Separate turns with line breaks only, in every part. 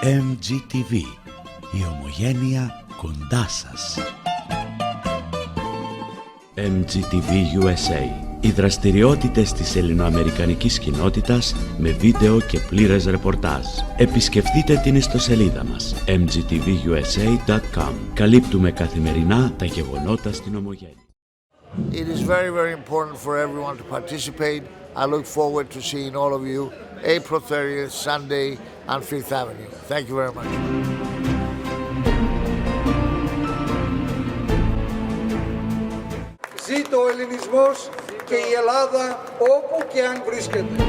MGTV, η ομογένεια κοντά σας. MGTV USA. Οι δραστηριότητες της ελληνοαμερικανικής κοινότητας με βίντεο και πλήρες ρεπορτάζ. Επισκεφτείτε την ιστοσελίδα μας mgtvusa.com. Καλύπτουμε καθημερινά τα γεγονότα στην ομογένεια.
It is very, very important for everyone to participate. I look forward to seeing all of you April 30th, Sunday on Fifth Avenue. Thank you very much.
Ζήτω ο ελληνισμός και η Ελλάδα όπου και αν βρίσκεται.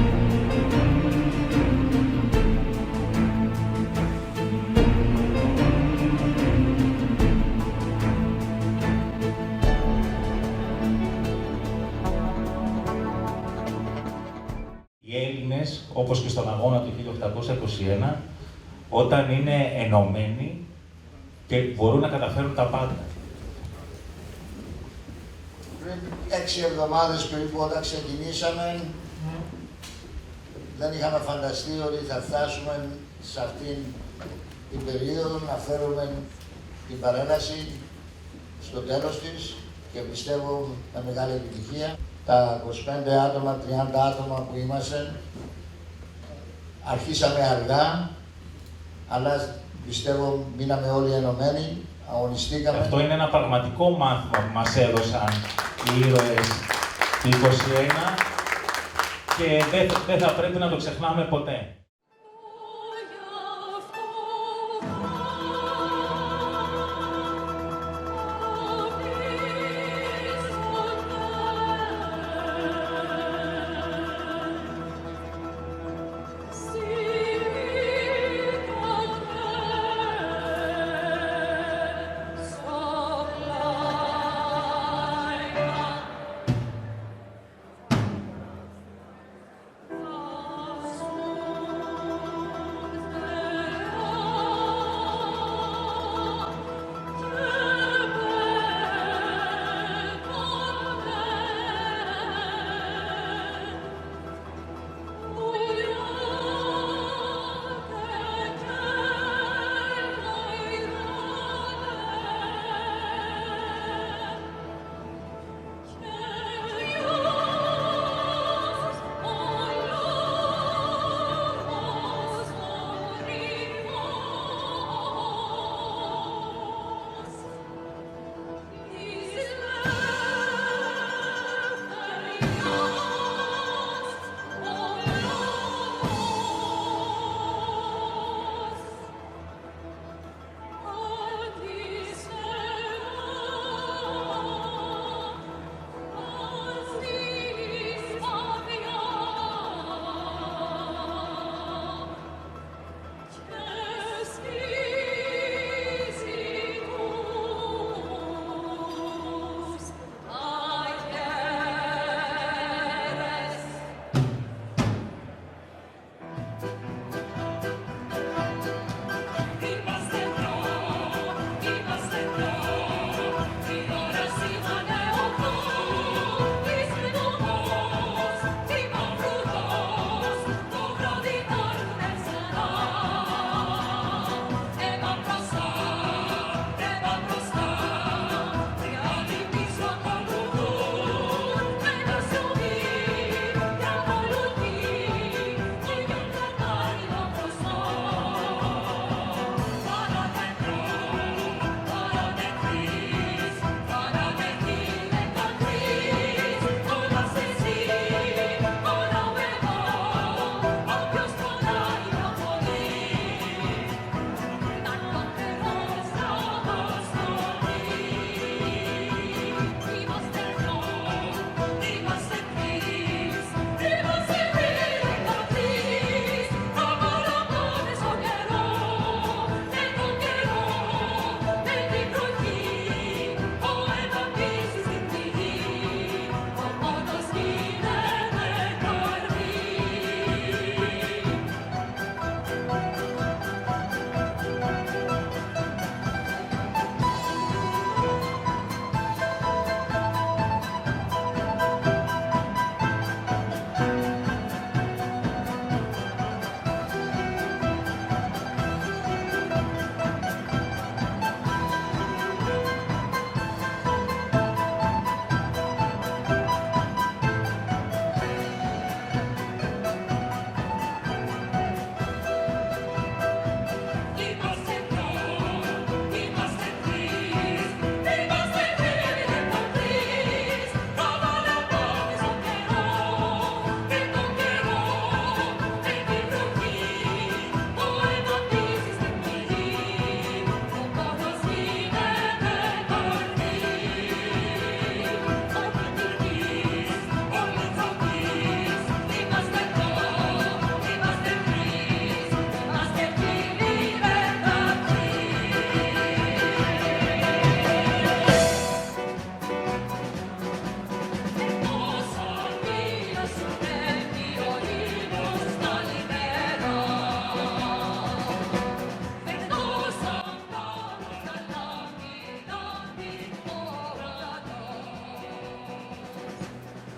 Οι Έλληνες, όπως και στον αγώνα του 1821, όταν είναι ενωμένοι και μπορούν να καταφέρουν τα πάντα.
Πριν 6 εβδομάδες περίπου όταν ξεκινήσαμε, δεν είχαμε φανταστεί ότι θα φτάσουμε σε αυτήν την περίοδο να φέρουμε την παρέλαση στο τέλος της και πιστεύω με μεγάλη επιτυχία. Τα 25 άτομα, 30 άτομα που είμαστε, αρχίσαμε αργά, αλλά πιστεύω μείναμε όλοι ενωμένοι, αγωνιστήκαμε.
Αυτό είναι ένα πραγματικό μάθημα που μας έδωσαν οι ήρωες του 21 και δεν θα πρέπει να το ξεχνάμε ποτέ.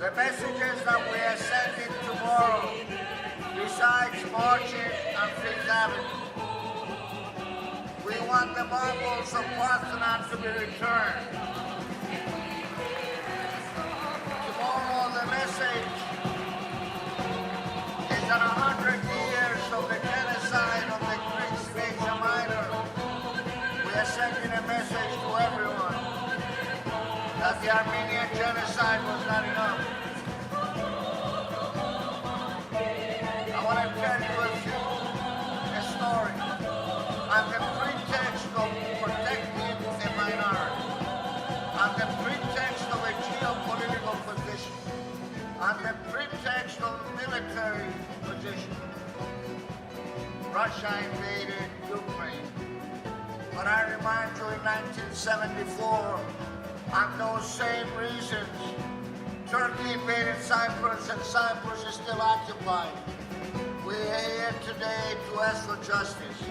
The messages that we are sending tomorrow, besides marching on Fifth Avenue, we want the marbles of Parthenon to be returned. Tomorrow the message is that 100 years of the genocide of the Greeks in Asia Minor. We are sending a message to everyone that the Armenian genocide was not enough. I want to tell you a story. On the pretext of protecting a minority, on the pretext of a geopolitical position, on the pretext of military position, Russia invaded Ukraine. But I remind you, in 1974, on those same reasons, Turkey invaded Cyprus and Cyprus is still occupied. We are here today to ask for justice.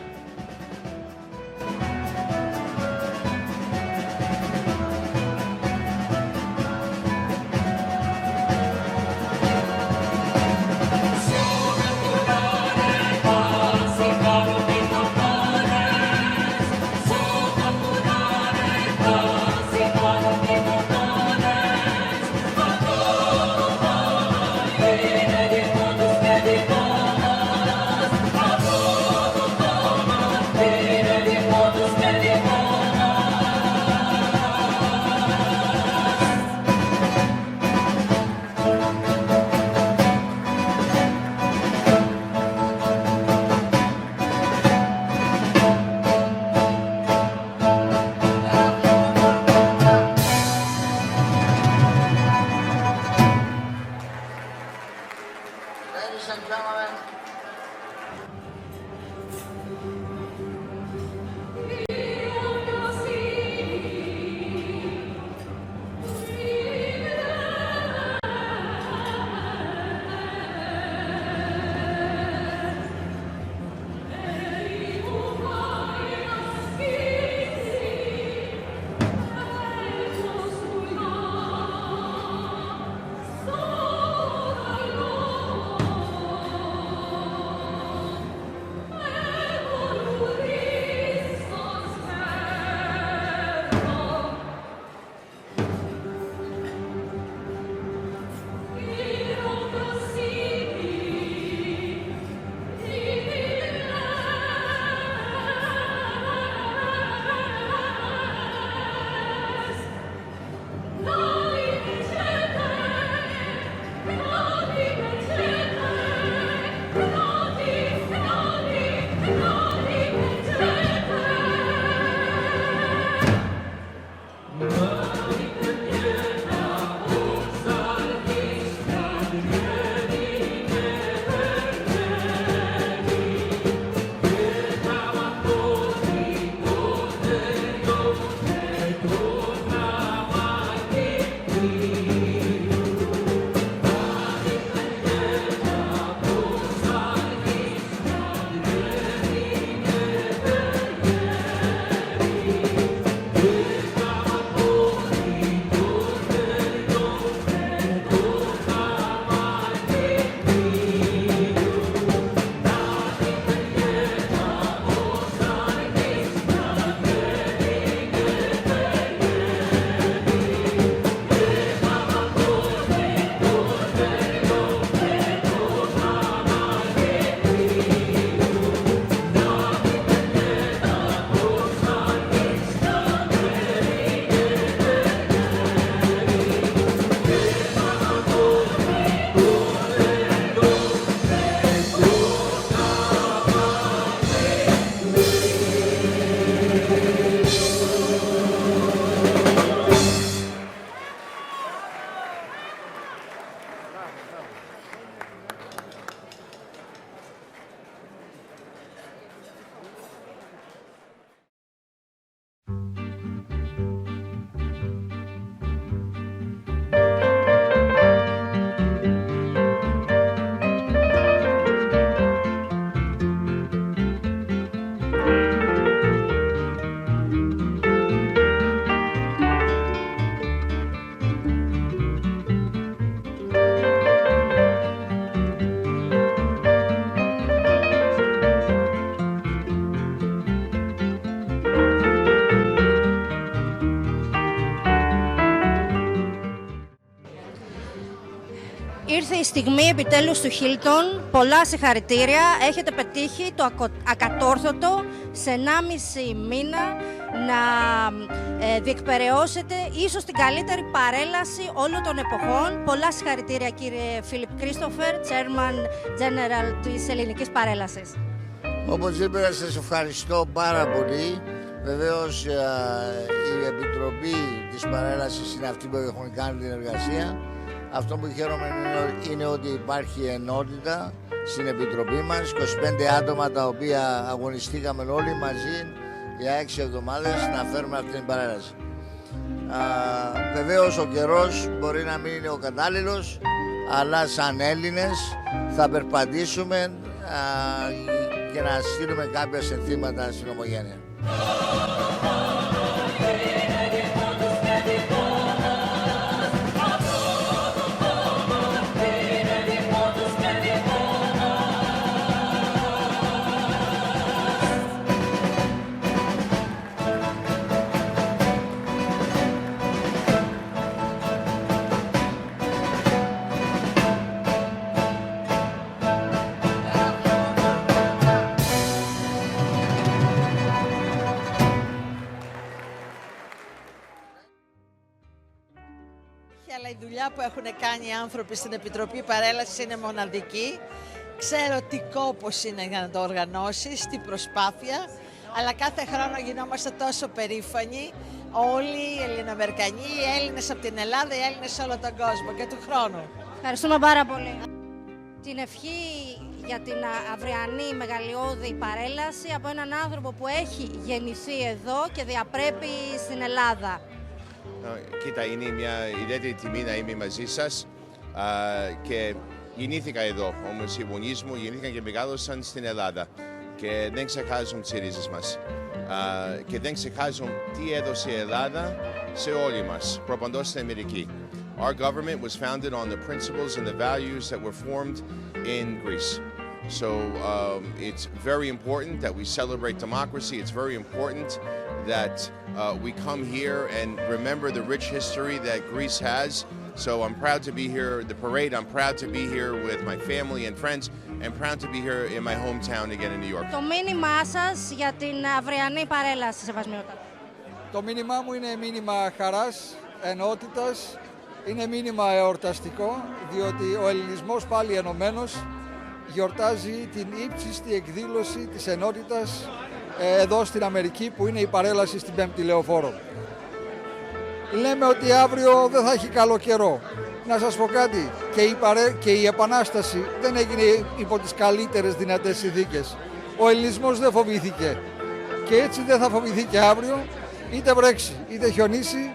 Ήρθε η στιγμή επιτέλους του HILTON. Πολλά συγχαρητήρια. Έχετε πετύχει το ακατόρθωτο σε 1,5 μήνα να διεκπεραιώσετε ίσως την καλύτερη παρέλαση όλων των εποχών. Πολλά συγχαρητήρια κύριε Φίλιπ Κρίστοφερ, Chairman General της ελληνικής παρέλασης.
Όπως είπα, σας ευχαριστώ πάρα πολύ. Βεβαίως η Επιτροπή της Παρέλασης είναι αυτή που έχουν κάνει την εργασία. Αυτό που χαίρομαι είναι ότι υπάρχει ενότητα στην Επιτροπή μας, 25 άτομα τα οποία αγωνιστήκαμε όλοι μαζί για 6 εβδομάδες να φέρουμε αυτή την παρέλαση. Βεβαίως ο καιρός μπορεί να μην είναι ο κατάλληλος, αλλά σαν Έλληνες θα περπατήσουμε και να στείλουμε κάποια συνθήματα στην ομογένεια.
Αλλά η δουλειά που έχουν κάνει οι άνθρωποι στην Επιτροπή Παρέλασης είναι μοναδική. Ξέρω τι κόπος είναι για να το οργανώσεις, τι προσπάθεια, αλλά κάθε χρόνο γινόμαστε τόσο περήφανοι, όλοι οι Ελληνοαμερικανοί, οι Έλληνες από την Ελλάδα, οι Έλληνες σε όλο τον κόσμο και του χρόνου.
Ευχαριστούμε πάρα πολύ. Την ευχή για την αυριανή μεγαλειώδη παρέλαση από έναν άνθρωπο που έχει γεννηθεί εδώ και διαπρέπει στην Ελλάδα.
Κοίτα, είναι μια ιδιαίτερη τιμή να είμαι μαζί σας και γεννήθηκα εδώ, όμως οι γονείς μου γεννήθηκαν και μεγάλωσαν στην Ελλάδα και δεν ξεχάζουν τις ρίζες μας και δεν ξεχάζουν τι έδωσε η Ελλάδα σε όλοι μας, προπαντός στην Αμερική. Our government was founded on the principles and the values that were formed in Greece. So it's very important that we celebrate democracy. It's very important that we come here and remember the rich history that Greece has. So I'm proud to be here at the parade. I'm proud to be here with my family and friends and proud to be here in my hometown again in New York.
Το μήνυμά σας για την αυριανή παρέλαση, Σεβασμιότατα.
Το μήνυμά μου είναι μήνυμα χαράς, ενότητας, είναι μήνυμα εορταστικό, διότι ο ελληνισμός πάλι ενωμένος γιορτάζει την ύψιστη εκδήλωση της ενότητας εδώ στην Αμερική, που είναι η παρέλαση στην 5η Λεωφόρο. Λέμε ότι αύριο δεν θα έχει καλό καιρό. Να σας πω κάτι, και η Επανάσταση δεν έγινε υπό τις καλύτερες δυνατές συνθήκες. Ο ελληνισμός δεν φοβήθηκε και έτσι δεν θα φοβηθεί και αύριο, είτε βρέξει είτε χιονίσει.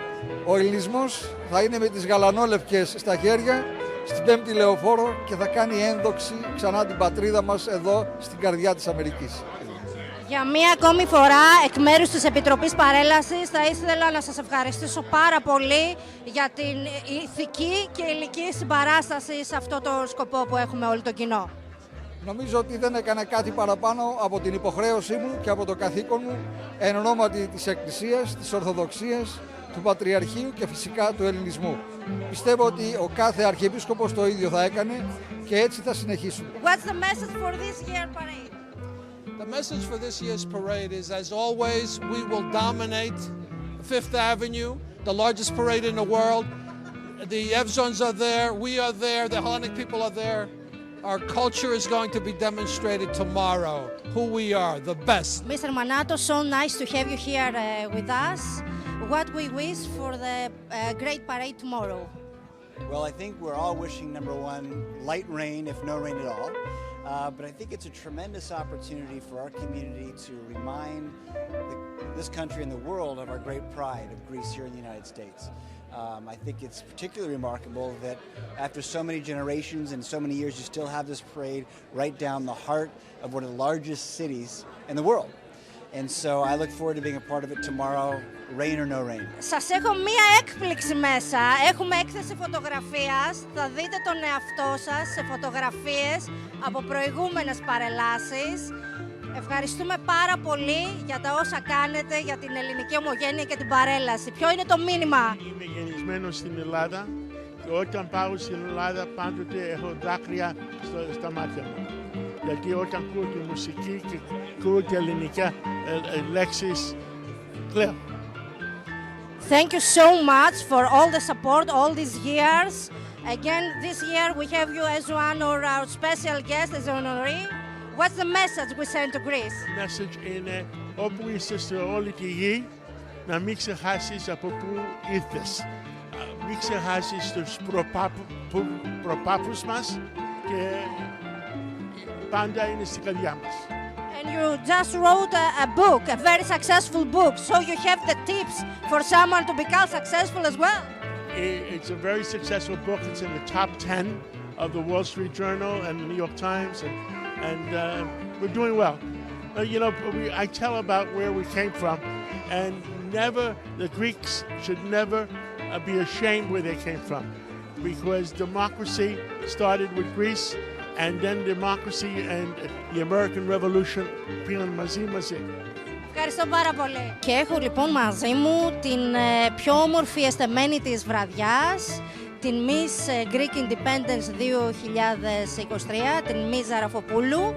Ο ελληνισμός θα είναι με τις γαλανόλευκες στα χέρια στην 5η Λεωφόρο και θα κάνει ένδοξη ξανά την πατρίδα μας εδώ στην καρδιά της Αμερικής.
Για μία ακόμη φορά, εκ μέρους της Επιτροπής Παρέλασης, θα ήθελα να σας ευχαριστήσω πάρα πολύ για την ηθική και υλική συμπαράσταση σε αυτό το σκοπό που έχουμε όλο το κοινό.
Νομίζω ότι δεν έκανα κάτι παραπάνω από την υποχρέωσή μου και από το καθήκον μου εν ονόματι της Εκκλησίας, της Ορθοδοξίας, του Πατριαρχείου και φυσικά του Ελληνισμού. Πιστεύω ότι ο κάθε Αρχιεπίσκοπος το ίδιο θα έκανε και έτσι θα συνεχίσουμε.
What's the message for this year parade?
The message for this year's parade is, as always, we will dominate Fifth Avenue, the largest parade in the world. The Evzons are there, we are there, the Hellenic people are there. Our culture is going to be demonstrated tomorrow, who we are, the best.
Mr. Manato, so nice to have you here with us. What we wish for the great parade tomorrow?
Well, I think we're all wishing, number one, light rain, if no rain at all. But I think it's a tremendous opportunity for our community to remind this country and the world of our great pride of Greece here in the United States. I think it's particularly remarkable that after so many generations and so many years, you still have this parade right down the heart of one of the largest cities in the world. And so I look forward to being a part of it tomorrow, rain or no rain.
Σας έχω μία έκπληξη μέσα. Έχουμε έκθεση φωτογραφίας. Θα δείτε τον εαυτό σας σε φωτογραφίες από προηγούμενες παρελάσεις. Ευχαριστούμε πάρα πολύ για τα όσα κάνετε για την ελληνική ομογένεια και την παρέλαση. Ποιο είναι το μήνυμα?
Είμαι γεννημένος στην Ελλάδα όταν πάω στην Ελλάδα πάντοτε έχω δάκρυα στα μάτια μου. Γιατί όταν ακούω τη μουσική και ακούω και ελληνικά λέξεις, κλαίω.
Thank you so much for all the support all these years. Again, this year we have you as one of our special guests as honoree. What's the message we send to Greece?
Το message είναι όπου είσαι σε όλη τη γη, να μην ξεχάσεις από πού ήρθες. Μην ξεχάσεις τους προπάπους μας και πάντα είναι στην καρδιά μας.
And you just wrote a book, a very successful book, so you have the tips for someone to become successful as well.
It's a very successful book. It's in the top 10 of the Wall Street Journal and the New York Times, and we're doing well. You know, I tell about where we came from, and the Greeks should never be ashamed where they came from, because democracy started with Greece, and then democracy and the American Revolution πήγαν μαζί.
Ευχαριστώ πάρα πολύ. Και έχω λοιπόν μαζί μου την πιο όμορφη εστεμένη της βραδιάς, την Miss Greek Independence 2023, την Miss Ζαραφοπούλου.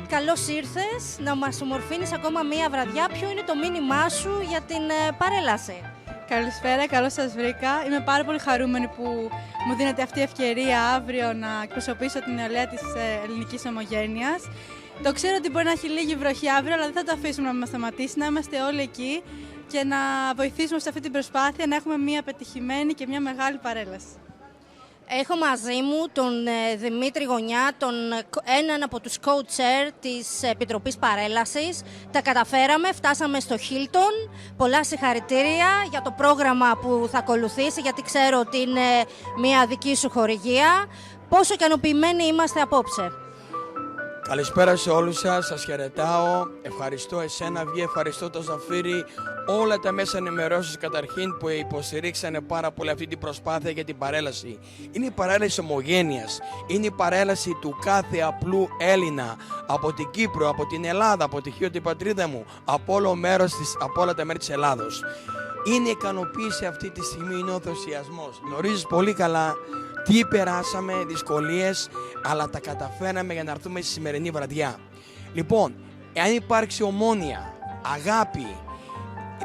Καλώς ήρθες να μας ομορφύνεις ακόμα μία βραδιά. Ποιο είναι το μήνυμά σου για την παρέλαση?
Καλησπέρα, καλώς σας βρήκα. Είμαι πάρα πολύ χαρούμενη που μου δίνετε αυτή η ευκαιρία αύριο να εκπροσωπήσω την νεολαία της ελληνικής ομογένειας. Το ξέρω ότι μπορεί να έχει λίγη βροχή αύριο, αλλά δεν θα το αφήσουμε να μας σταματήσει, να είμαστε όλοι εκεί και να βοηθήσουμε σε αυτή την προσπάθεια να έχουμε μια πετυχημένη και μια μεγάλη παρέλαση.
Έχω μαζί μου τον Δημήτρη Γωνιά, έναν από τους co-chair της Επιτροπής Παρέλασης. Τα καταφέραμε, φτάσαμε στο HILTON. Πολλά συγχαρητήρια για το πρόγραμμα που θα ακολουθήσει, γιατί ξέρω ότι είναι μια δική σου χορηγία. Πόσο ικανοποιημένοι είμαστε απόψε?
Καλησπέρα σε όλους σας, σας χαιρετάω, ευχαριστώ εσένα Βιέ, ευχαριστώ το Ζαφύρι, όλα τα μέσα ενημερώσεις καταρχήν που υποστηρίξανε πάρα πολύ αυτή την προσπάθεια για την παρέλαση. Είναι η παρέλαση ομογένειας, είναι η παρέλαση του κάθε απλού Έλληνα από την Κύπρο, από την Ελλάδα, από τη Χίο την πατρίδα μου, από όλα τα μέρη της Ελλάδος. Είναι ικανοποίηση αυτή τη στιγμή, είναι ο ενθουσιασμός. Γνωρίζεις πολύ καλά τι περάσαμε, δυσκολίες, αλλά τα καταφέραμε για να έρθουμε στη σημερινή βραδιά. Λοιπόν, εάν υπάρξει ομόνοια, αγάπη,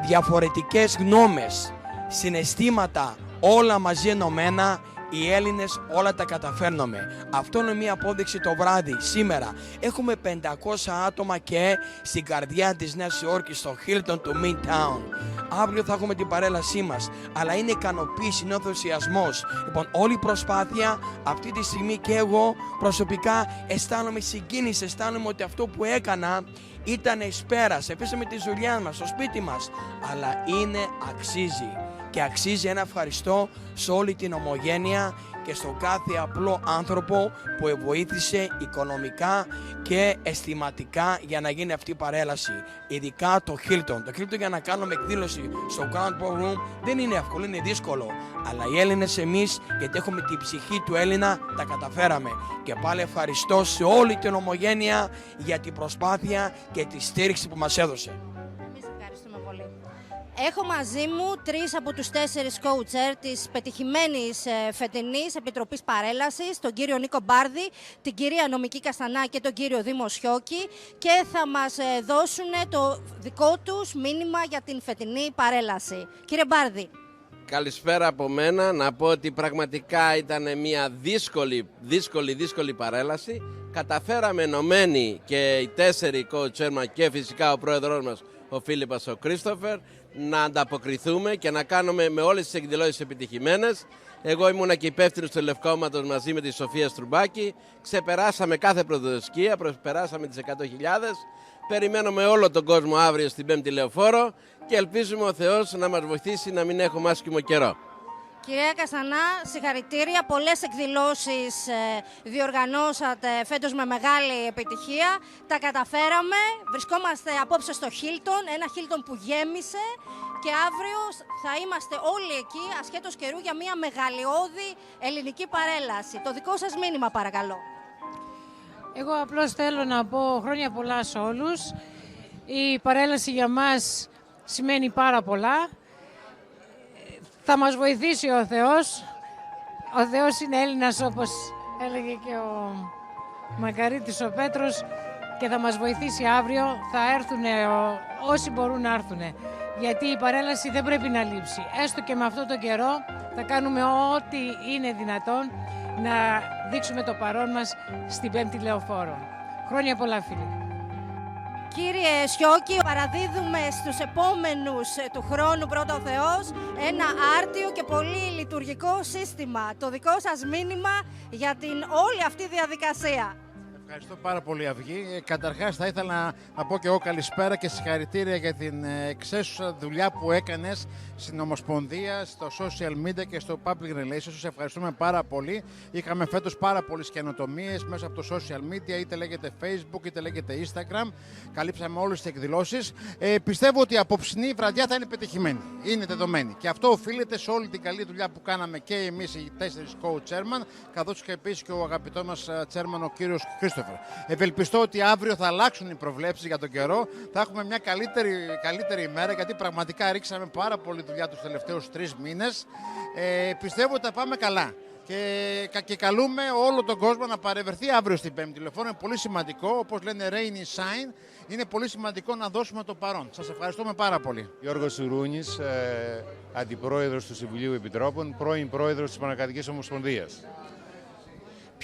διαφορετικές γνώμες, συναισθήματα, όλα μαζί ενωμένα, οι Έλληνες όλα τα καταφέρνουμε. Αυτό είναι μια απόδειξη το βράδυ. Σήμερα έχουμε 500 άτομα και στην καρδιά της Νέας Υόρκης, στο HILTON του MIDTOWN. Αύριο θα έχουμε την παρέλασή μας, αλλά είναι ικανοποίηση, είναι ενθουσιασμός. Λοιπόν, όλη η προσπάθεια αυτή τη στιγμή και εγώ προσωπικά αισθάνομαι συγκίνηση, αισθάνομαι ότι αυτό που έκανα ήταν εις πέρας. Αφήσαμε τη δουλειά μας, στο σπίτι μας, αλλά αξίζει. Και αξίζει ένα ευχαριστώ σε όλη την ομογένεια και στον κάθε απλό άνθρωπο που βοήθησε οικονομικά και αισθηματικά για να γίνει αυτή η παρέλαση. Ειδικά το HILTON. Το HILTON για να κάνουμε εκδήλωση στο Grand Ballroom δεν είναι εύκολο, είναι δύσκολο. Αλλά οι Έλληνες εμείς, γιατί έχουμε την ψυχή του Έλληνα, τα καταφέραμε. Και πάλι ευχαριστώ σε όλη την ομογένεια για την προσπάθεια και τη στήριξη που μας έδωσε.
Έχω μαζί μου 3 από τους 4 co-chair της πετυχημένης φετινής Επιτροπής Παρέλασης, τον κύριο Νίκο Μπάρδη, την κυρία Νομική Καστανά και τον κύριο Δήμο Σιώκη, και θα μας δώσουν το δικό τους μήνυμα για την φετινή παρέλαση. Κύριε Μπάρδη.
Καλησπέρα από μένα. Να πω ότι πραγματικά ήταν μια δύσκολη παρέλαση. Καταφέραμε ενωμένοι και οι 4 co-chairman και φυσικά ο πρόεδρος μας, ο Φίλιππας ο Κρίστοφερ, να ανταποκριθούμε και να κάνουμε με όλες τις εκδηλώσεις επιτυχημένες. Εγώ ήμουνα και υπεύθυνος του Λευκόματος μαζί με τη Σοφία Στρουμπάκη. Ξεπεράσαμε κάθε προδοσκία, προσπεράσαμε τις 100.000. Περιμένουμε όλο τον κόσμο αύριο στην 5η Λεωφόρο και ελπίζουμε ο Θεός να μας βοηθήσει να μην έχουμε άσχημο καιρό.
Κυρία Καστανά, συγχαρητήρια. Πολλές εκδηλώσεις διοργανώσατε φέτος με μεγάλη επιτυχία. Τα καταφέραμε. Βρισκόμαστε απόψε στο HILTON, ένα HILTON που γέμισε, και αύριο θα είμαστε όλοι εκεί, ασχέτως καιρού, για μια μεγαλειώδη ελληνική παρέλαση. Το δικό σας μήνυμα, παρακαλώ.
Εγώ απλώς θέλω να πω χρόνια πολλά σε όλους. Η παρέλαση για μας σημαίνει πάρα πολλά. Θα μας βοηθήσει ο Θεός. Ο Θεός είναι Έλληνας, όπως έλεγε και ο Μακαρίτης ο Πέτρος, και θα μας βοηθήσει αύριο. Θα έρθουν όσοι μπορούν να έρθουν. Γιατί η παρέλαση δεν πρέπει να λείψει. Έστω και με αυτό το καιρό θα κάνουμε ό,τι είναι δυνατόν να δείξουμε το παρόν μας στην 5η Λεωφόρο. Χρόνια πολλά, φίλοι.
Κύριε Σιώκη, παραδίδουμε στους επόμενους του χρόνου, πρώτα ο Θεός, ένα άρτιο και πολύ λειτουργικό σύστημα. Το δικό σας μήνυμα για την όλη αυτή διαδικασία.
Ευχαριστώ πάρα πολύ, Αυγή. Καταρχάς θα ήθελα να πω και εγώ καλησπέρα και συγχαρητήρια για την εξαίσουσα δουλειά που έκανες στην Ομοσπονδία, στο social media και στο public relations. Σε ευχαριστούμε πάρα πολύ. Είχαμε φέτος πάρα πολλές καινοτομίες μέσα από το social media, είτε λέγεται Facebook είτε λέγεται Instagram. Καλύψαμε όλες τις εκδηλώσεις. Πιστεύω ότι η απόψινή βραδιά θα είναι πετυχημένη. Είναι δεδομένη. Και αυτό οφείλεται σε όλη την καλή δουλειά που κάναμε και εμείς οι 4 co-chairman, καθώς και επίσης και ο αγαπητός μας chairman ο κύριος Χρήστος. Ευελπιστώ ότι αύριο θα αλλάξουν οι προβλέψεις για τον καιρό. Θα έχουμε μια καλύτερη ημέρα, γιατί πραγματικά ρίξαμε πάρα πολύ δουλειά τους τελευταίους 3 μήνες. Πιστεύω ότι θα πάμε καλά. Και καλούμε όλο τον κόσμο να παρευρεθεί αύριο στην 5η Λεωφόρο. Είναι πολύ σημαντικό, όπως λένε rainy sign, είναι πολύ σημαντικό να δώσουμε το παρόν. Σας ευχαριστούμε πάρα πολύ.
Γιώργος Σουρούνης, Αντιπρόεδρος του Συμβουλίου Επιτρόπων, πρώην Πρόεδρος της Πανακρατικής Ομοσπονδίας.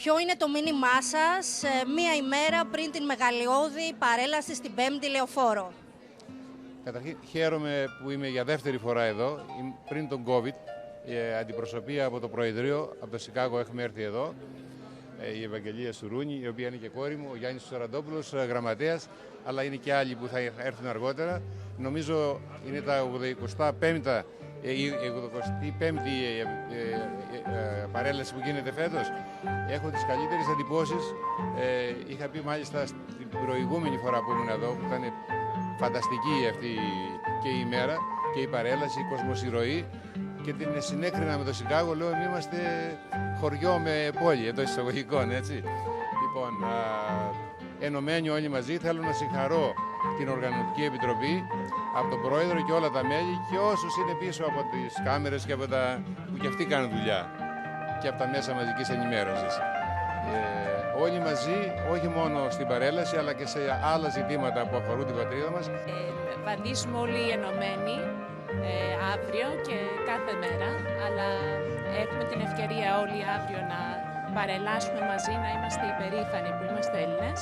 Ποιο είναι το μήνυμά σας μία ημέρα πριν την μεγαλειώδη παρέλαση στην 5η Λεωφόρο?
Καταρχήν χαίρομαι που είμαι για δεύτερη φορά εδώ. Πριν τον COVID, η αντιπροσωπεία από το Προεδρείο, από το Σικάγο έχουμε έρθει εδώ. Η Ευαγγελία Σουρούνη, η οποία είναι και κόρη μου, ο Γιάννης Σαραντόπουλος, γραμματέας, αλλά είναι και άλλοι που θα έρθουν αργότερα. Νομίζω είναι τα 85η παρέλαση που γίνεται φέτος. Έχω τις καλύτερες εντυπώσεις. Είχα πει μάλιστα την προηγούμενη φορά που ήμουν εδώ, που ήταν φανταστική αυτή και η ημέρα και η παρέλαση, η κοσμοσυρωή, και την συνέκρινα με το Σικάγο. Λέω, είμαστε χωριό με πόλη, εντός εισαγωγικών, έτσι. Λοιπόν, ενωμένοι όλοι μαζί, θέλω να συγχαρώ την Οργανωτική Επιτροπή, από τον Πρόεδρο και όλα τα μέλη και όσους είναι πίσω από τις κάμερες και από που και αυτοί κάνουν δουλειά και από τα μέσα μαζικής ενημέρωσης. Όλοι μαζί, όχι μόνο στην παρέλαση, αλλά και σε άλλα ζητήματα που αφορούν την πατρίδα μας.
Βαδίσουμε όλοι ενωμένοι αύριο και κάθε μέρα, αλλά έχουμε την ευκαιρία όλοι αύριο να παρελάσουμε μαζί, να είμαστε υπερήφανοι που είμαστε Έλληνες.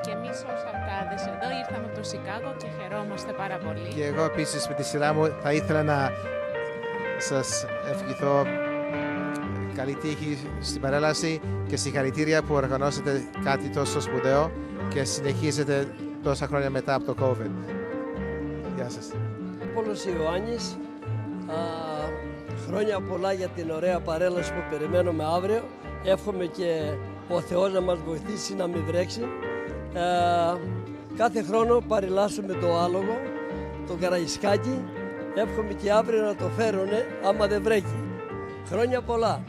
Και εμείς ως Αρκάδες εδώ ήρθαμε από το Σικάγο και χαιρόμαστε πάρα πολύ.
Και εγώ επίσης με τη σειρά μου θα ήθελα να σας ευχηθώ καλή τύχη στην παρέλαση και συγχαρητήρια που οργανώσατε κάτι τόσο σπουδαίο και συνεχίζετε τόσα χρόνια μετά από το COVID. Γεια σας.
Πόλος Ιωάννης, χρόνια πολλά για την ωραία παρέλαση που περιμένουμε αύριο. Εύχομαι και ο Θεός να μας βοηθήσει να μην βρέξει. Κάθε χρόνο παρελάσουμε το άλογο, το Καραϊσκάκι. Εύχομαι και αύριο να το φέρουνε άμα δεν βρέχει. Χρόνια πολλά.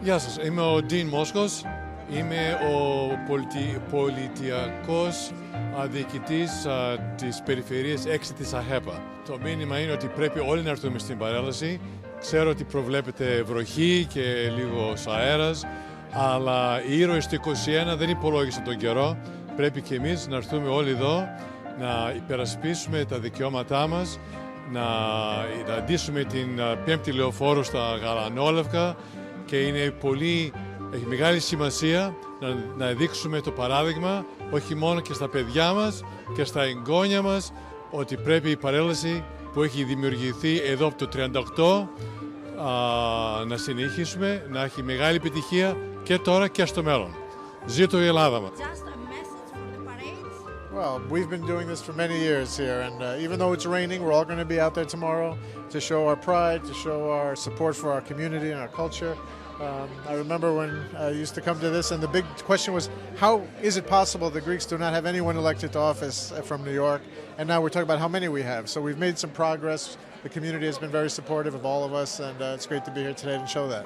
Γεια σας, είμαι ο Ντίν Μόσκος. Είμαι ο πολιτιακός διοικητής της περιφερείας 6 της ΑΧΕΠΑ. Το μήνυμα είναι ότι πρέπει όλοι να έρθουμε στην παρέλαση. Ξέρω ότι προβλέπεται βροχή και λίγος αέρας, αλλά οι ήρωες του 21 δεν υπολόγισαν τον καιρό. Πρέπει και εμείς να έρθουμε όλοι εδώ, να υπερασπίσουμε τα δικαιώματά μας, να αντίσουμε την 5η Λεωφόρο στα γαλανόλευκα και έχει μεγάλη σημασία να δείξουμε το παράδειγμα, όχι μόνο και στα παιδιά μας και στα εγγόνια μας, ότι πρέπει η παρέλαση που έχει δημιουργηθεί εδώ από το 1938 να συνεχίσουμε, να έχει μεγάλη επιτυχία και τώρα και στο μέλλον. Ζήτω η Ελλάδα μας!
Well, we've been doing this for many years here, and even though it's raining, we're all going to be out there tomorrow to show our pride, to show our support for our community and our culture. I remember when I used to come to this, and the big question was, how is it possible the Greeks do not have anyone elected to office from New York? And now we're talking about how many we have. So we've made some progress. The community has been very supportive of all of us, and it's great to be here today to show that.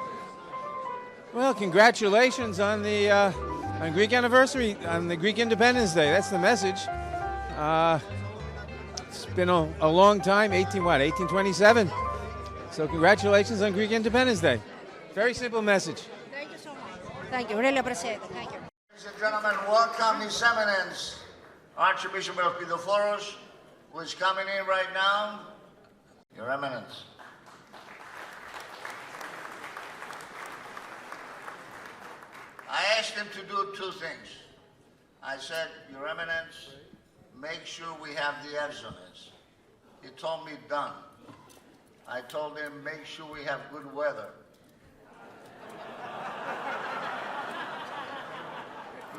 Well, congratulations on the on Greek anniversary, on the Greek Independence Day. That's the message. It's been a long time, 1827. So congratulations on Greek Independence Day. Very simple message.
Thank you so much. Thank you. Really appreciate it. Thank you.
Ladies and gentlemen, welcome His Eminence, Archbishop of Pidophoros, who is coming in right now. Your Eminence. I asked him to do two things. I said, Your Eminence, make sure we have the Evzones. He told me done. I told him, make sure we have good weather.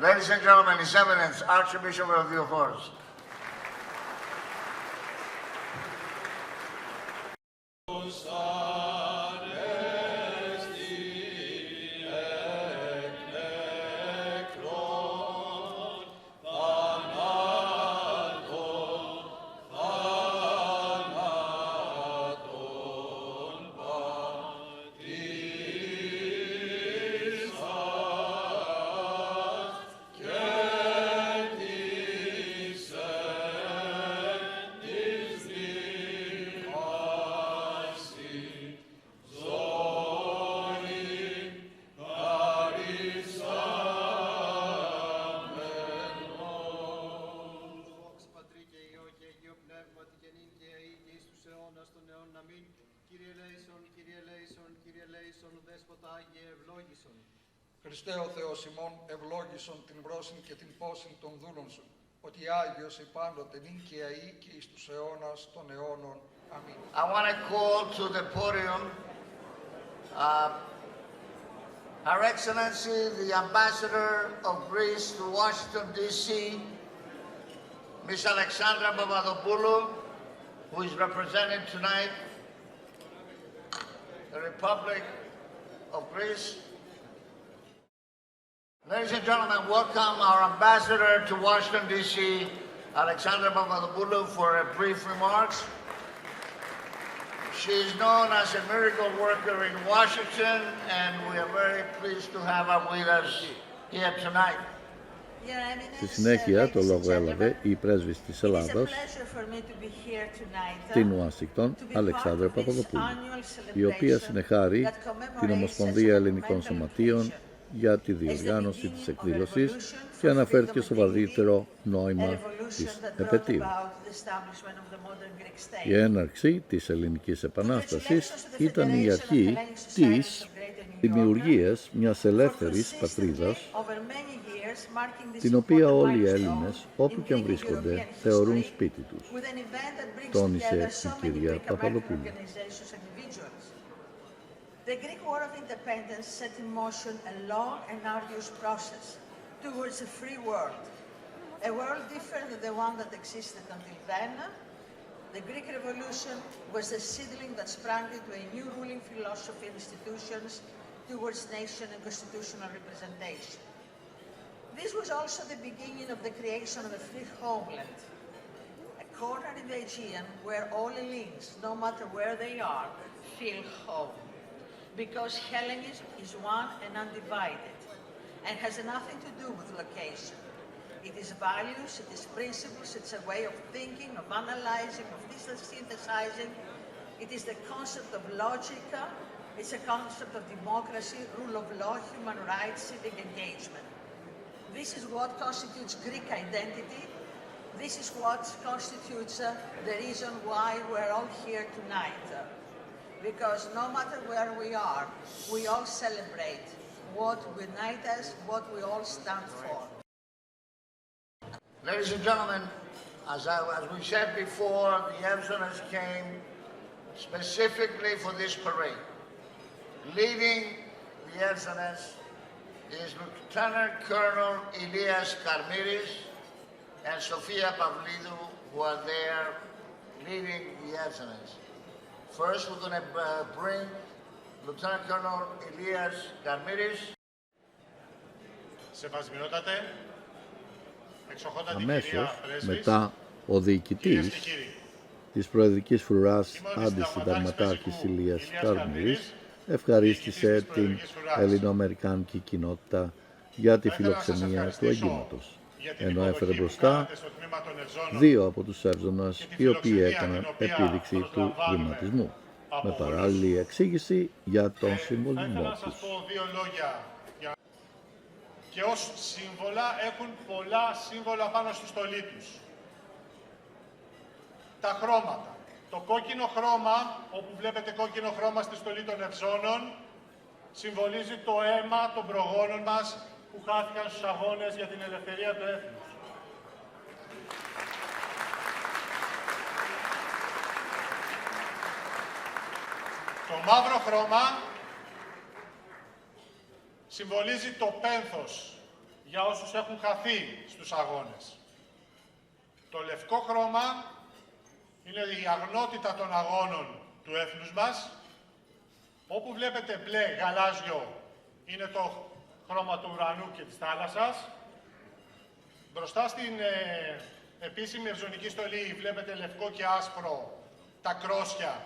Ladies and gentlemen, His Eminence, Archbishop of Pidophoros.
Χριστέ ο Θεός ημών, ευλόγησον την βρόσιν και την πόσιν των δούλων σου, ότι Άγιος επάντοτε νυν και αεί και εις τους αιώνας των αιώνων. Αμήν.
I want to call to the podium Her Excellency, the Ambassador of Greece to Washington, D.C., Ms. Alexandra Papadopoulou, who is representing tonight the Republic of Greece. Ladies and gentlemen, welcome our Ambassador to Washington, D.C., Alexandra Papadopoulou, for a brief remarks. She is known as a miracle worker in Washington, and we are very pleased to have her with us here tonight.
Στη συνέχεια το λόγο έλαβε η πρέσβης της Ελλάδας στην Ουάσιγκτον, Αλεξάνδρα Παπαδοπούλου, η οποία συνεχάρει την Ομοσπονδία Ελληνικών Σωματείων για τη διοργάνωση της εκδήλωσης και αναφέρθηκε στο βαθύτερο νόημα της επετείου. Η έναρξη της Ελληνικής Επανάστασης ήταν η αρχή της δημιουργίας μιας ελεύθερης πατρίδας, την οποία όλοι οι Έλληνες, όπου και αν βρίσκονται, θεωρούν σπίτι τους, τόνισε η κυρία Παπαδοπούλου.
The Greek War of Independence set in motion a long and arduous process towards a free world, a world different than the one that existed until then. The Greek Revolution was the seedling that sprang into a new ruling philosophy and institutions towards nation and constitutional representation. This was also the beginning of the creation of a free homeland, a corner in the Aegean where all Hellenes, no matter where they are, feel home. Because Hellenism is one and undivided, and has nothing to do with location. It is values, it is principles, it's a way of thinking, of analyzing, of synthesizing. It is the concept of logic, it's a concept of democracy, rule of law, human rights, civic engagement. This is what constitutes Greek identity. This is what constitutes the reason why we're all here tonight. Because no matter where we are, we all celebrate what unites us, what we all stand for.
Ladies and gentlemen, as we said before, the Evzones came specifically for this parade. Leading the Evzones is Lieutenant Colonel Elias Karmiris and Sofia Pavlidou, who are there leading the Evzones. First, we're going to bring Lieutenant Colonel Elias Karmiris.
Αμέσως μετά ο διοικητής της Προεδρικής Φρουράς Αντισυνταγματάρχης Ηλίας Καρμύρης ευχαρίστησε την ελληνοαμερικάνικη κοινότητα για τη φιλοξενία του εγγύματος, ενώ έφερε μπροστά δύο από τους Εύζωνας οι οποίοι έκαναν επίδειξη του βηματισμού. με παράλληλη εξήγηση για τον συμβολισμό
Θα ήθελα να σας
τους.
πω δύο λόγια. Και ως σύμβολα έχουν πολλά σύμβολα πάνω στη στολή τους. Τα χρώματα. Το κόκκινο χρώμα, όπου βλέπετε κόκκινο χρώμα στη στολή των Ευζώνων, συμβολίζει το αίμα των προγόνων μας που χάθηκαν στους αγώνες για την ελευθερία του έθνους. Το μαύρο χρώμα συμβολίζει το πένθος για όσους έχουν χαθεί στους αγώνες. Το λευκό χρώμα είναι η αγνότητα των αγώνων του έθνους μας. Όπου βλέπετε μπλε, γαλάζιο, είναι το χρώμα του ουρανού και της θάλασσας. Μπροστά στην επίσημη ευζωνική στολή βλέπετε λευκό και άσπρο, τα κρόσια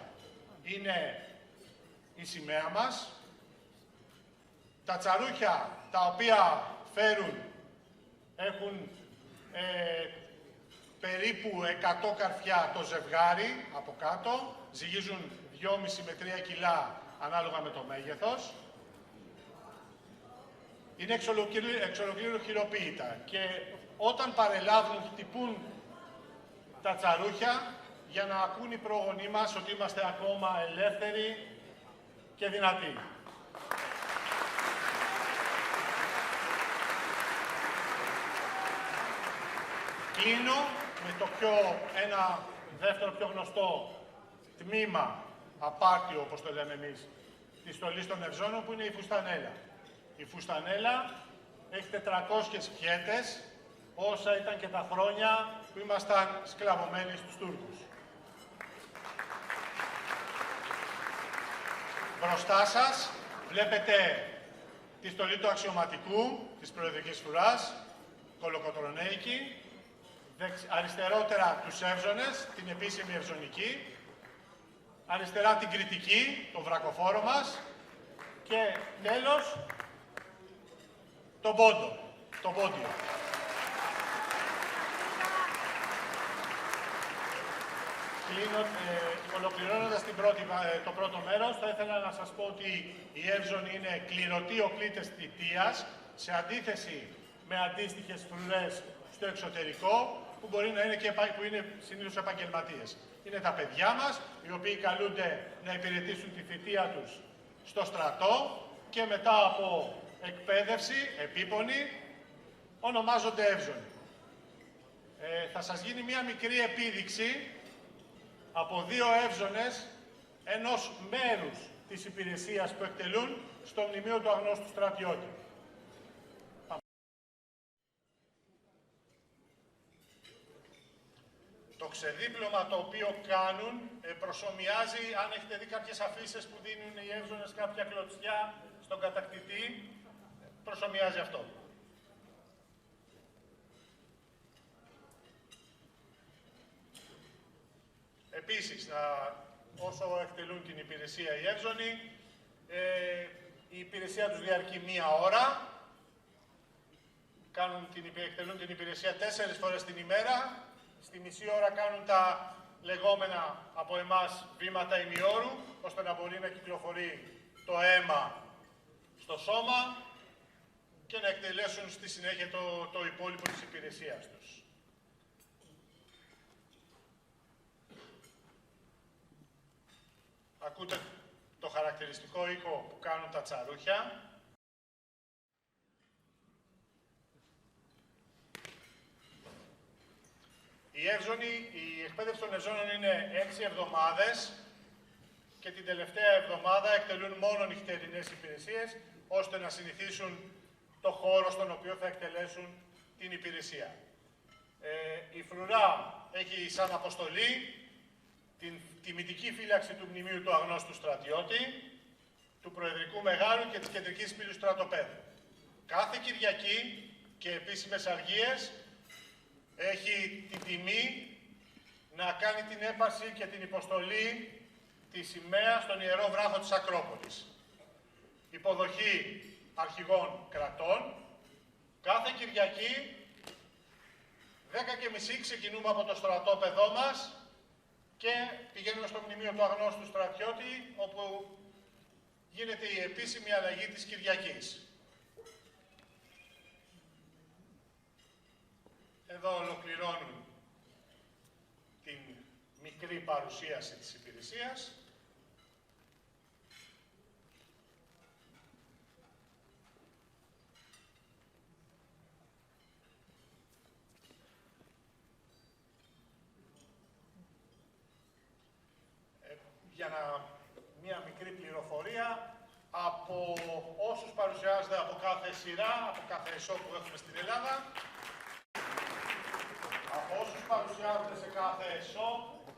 είναι η σημαία μας. Τα τσαρούχια τα οποία φέρουν έχουν περίπου 100 καρφιά το ζευγάρι από κάτω, ζυγίζουν 2,5 με 3 κιλά ανάλογα με το μέγεθος. Είναι εξ ολοκλήρου χειροποίητα και όταν παρελάβουν, χτυπούν τα τσαρούχια για να ακούν οι πρόγονοί μας ότι είμαστε ακόμα ελεύθεροι και δυνατοί. Κλείνω με ένα δεύτερο πιο γνωστό τμήμα, απάρτιο όπως το λέμε εμείς, της στολής των Ευζώνων, που είναι η φουστανέλα. Η φουστανέλα έχει 400 πιέτες, όσα ήταν και τα χρόνια που ήμασταν σκλαβωμένοι στους Τούρκους. Μπροστά σας βλέπετε τη στολή του αξιωματικού της προεδρικής φρουράς, κολοκοτρονέικη. Αριστερότερα τους Εύζωνες, την επίσημη ευζωνική. Αριστερά την κριτική, το βρακοφόρο μας. Και τέλος, τον πόντο, το πόντιο. Ολοκληρώνοντας το πρώτο μέρος, θα ήθελα να σας πω ότι οι Εύζωνοι είναι κληρωτοί οκλήτες θητείας, σε αντίθεση με αντίστοιχες φρουρές στο εξωτερικό, που μπορεί να είναι και που είναι συνήθως επαγγελματίες. Είναι τα παιδιά μας, οι οποίοι καλούνται να υπηρετήσουν τη θητεία τους στο στρατό και μετά από εκπαίδευση, επίπονη, ονομάζονται Εύζωνοι. Θα σας γίνει μία μικρή επίδειξη από δύο Εύζωνες ενός μέρους της υπηρεσίας που εκτελούν στο μνημείο του αγνώστου στρατιώτη. Το ξεδίπλωμα το οποίο κάνουν προσομοιάζει, αν έχετε δει κάποιες αφίσες που δίνουν οι Εύζωνες κάποια κλωτσιά στον κατακτητή, προσομοιάζει αυτό. Επίσης, όσο εκτελούν την υπηρεσία οι Εύζωνοι, η υπηρεσία τους διαρκεί 1 ώρα, εκτελούν την υπηρεσία 4 φορές την ημέρα. Στη μισή ώρα κάνουν τα λεγόμενα από εμάς βήματα ημιώρου, ώστε να μπορεί να κυκλοφορεί το αίμα στο σώμα και να εκτελέσουν στη συνέχεια το υπόλοιπο της υπηρεσίας τους. Ακούτε το χαρακτηριστικό ήχο που κάνουν τα τσαρούχια. Η εκπαίδευση των Ευζώνων είναι 6 εβδομάδες και την τελευταία εβδομάδα εκτελούν μόνο νυχτερινές υπηρεσίες, ώστε να συνηθίσουν το χώρο στον οποίο θα εκτελέσουν την υπηρεσία. Η φρουρά έχει σαν αποστολή την τιμητική φύλαξη του μνημείου του αγνώστου στρατιώτη, του Προεδρικού Μεγάρου και της Κεντρικής Πύλης Στρατοπέδου. Κάθε Κυριακή και επίσημες αργίες έχει την τιμή να κάνει την έπαρση και την υποστολή της σημαίας στον Ιερό Βράχο της Ακρόπολης. Υποδοχή αρχηγών κρατών. Κάθε Κυριακή, 10:30 ξεκινούμε από το στρατόπεδό μας και πηγαίνουμε στο μνημείο του αγνώστου στρατιώτη, όπου γίνεται η επίσημη αλλαγή της Κυριακής. Εδώ ολοκληρώνουν την μικρή παρουσίαση της υπηρεσίας. Για μια μικρή πληροφορία από όσους παρουσιάζονται από κάθε σειρά, από κάθε show που έχουμε στην Ελλάδα. Από όσους παρουσιάζονται σε κάθε show,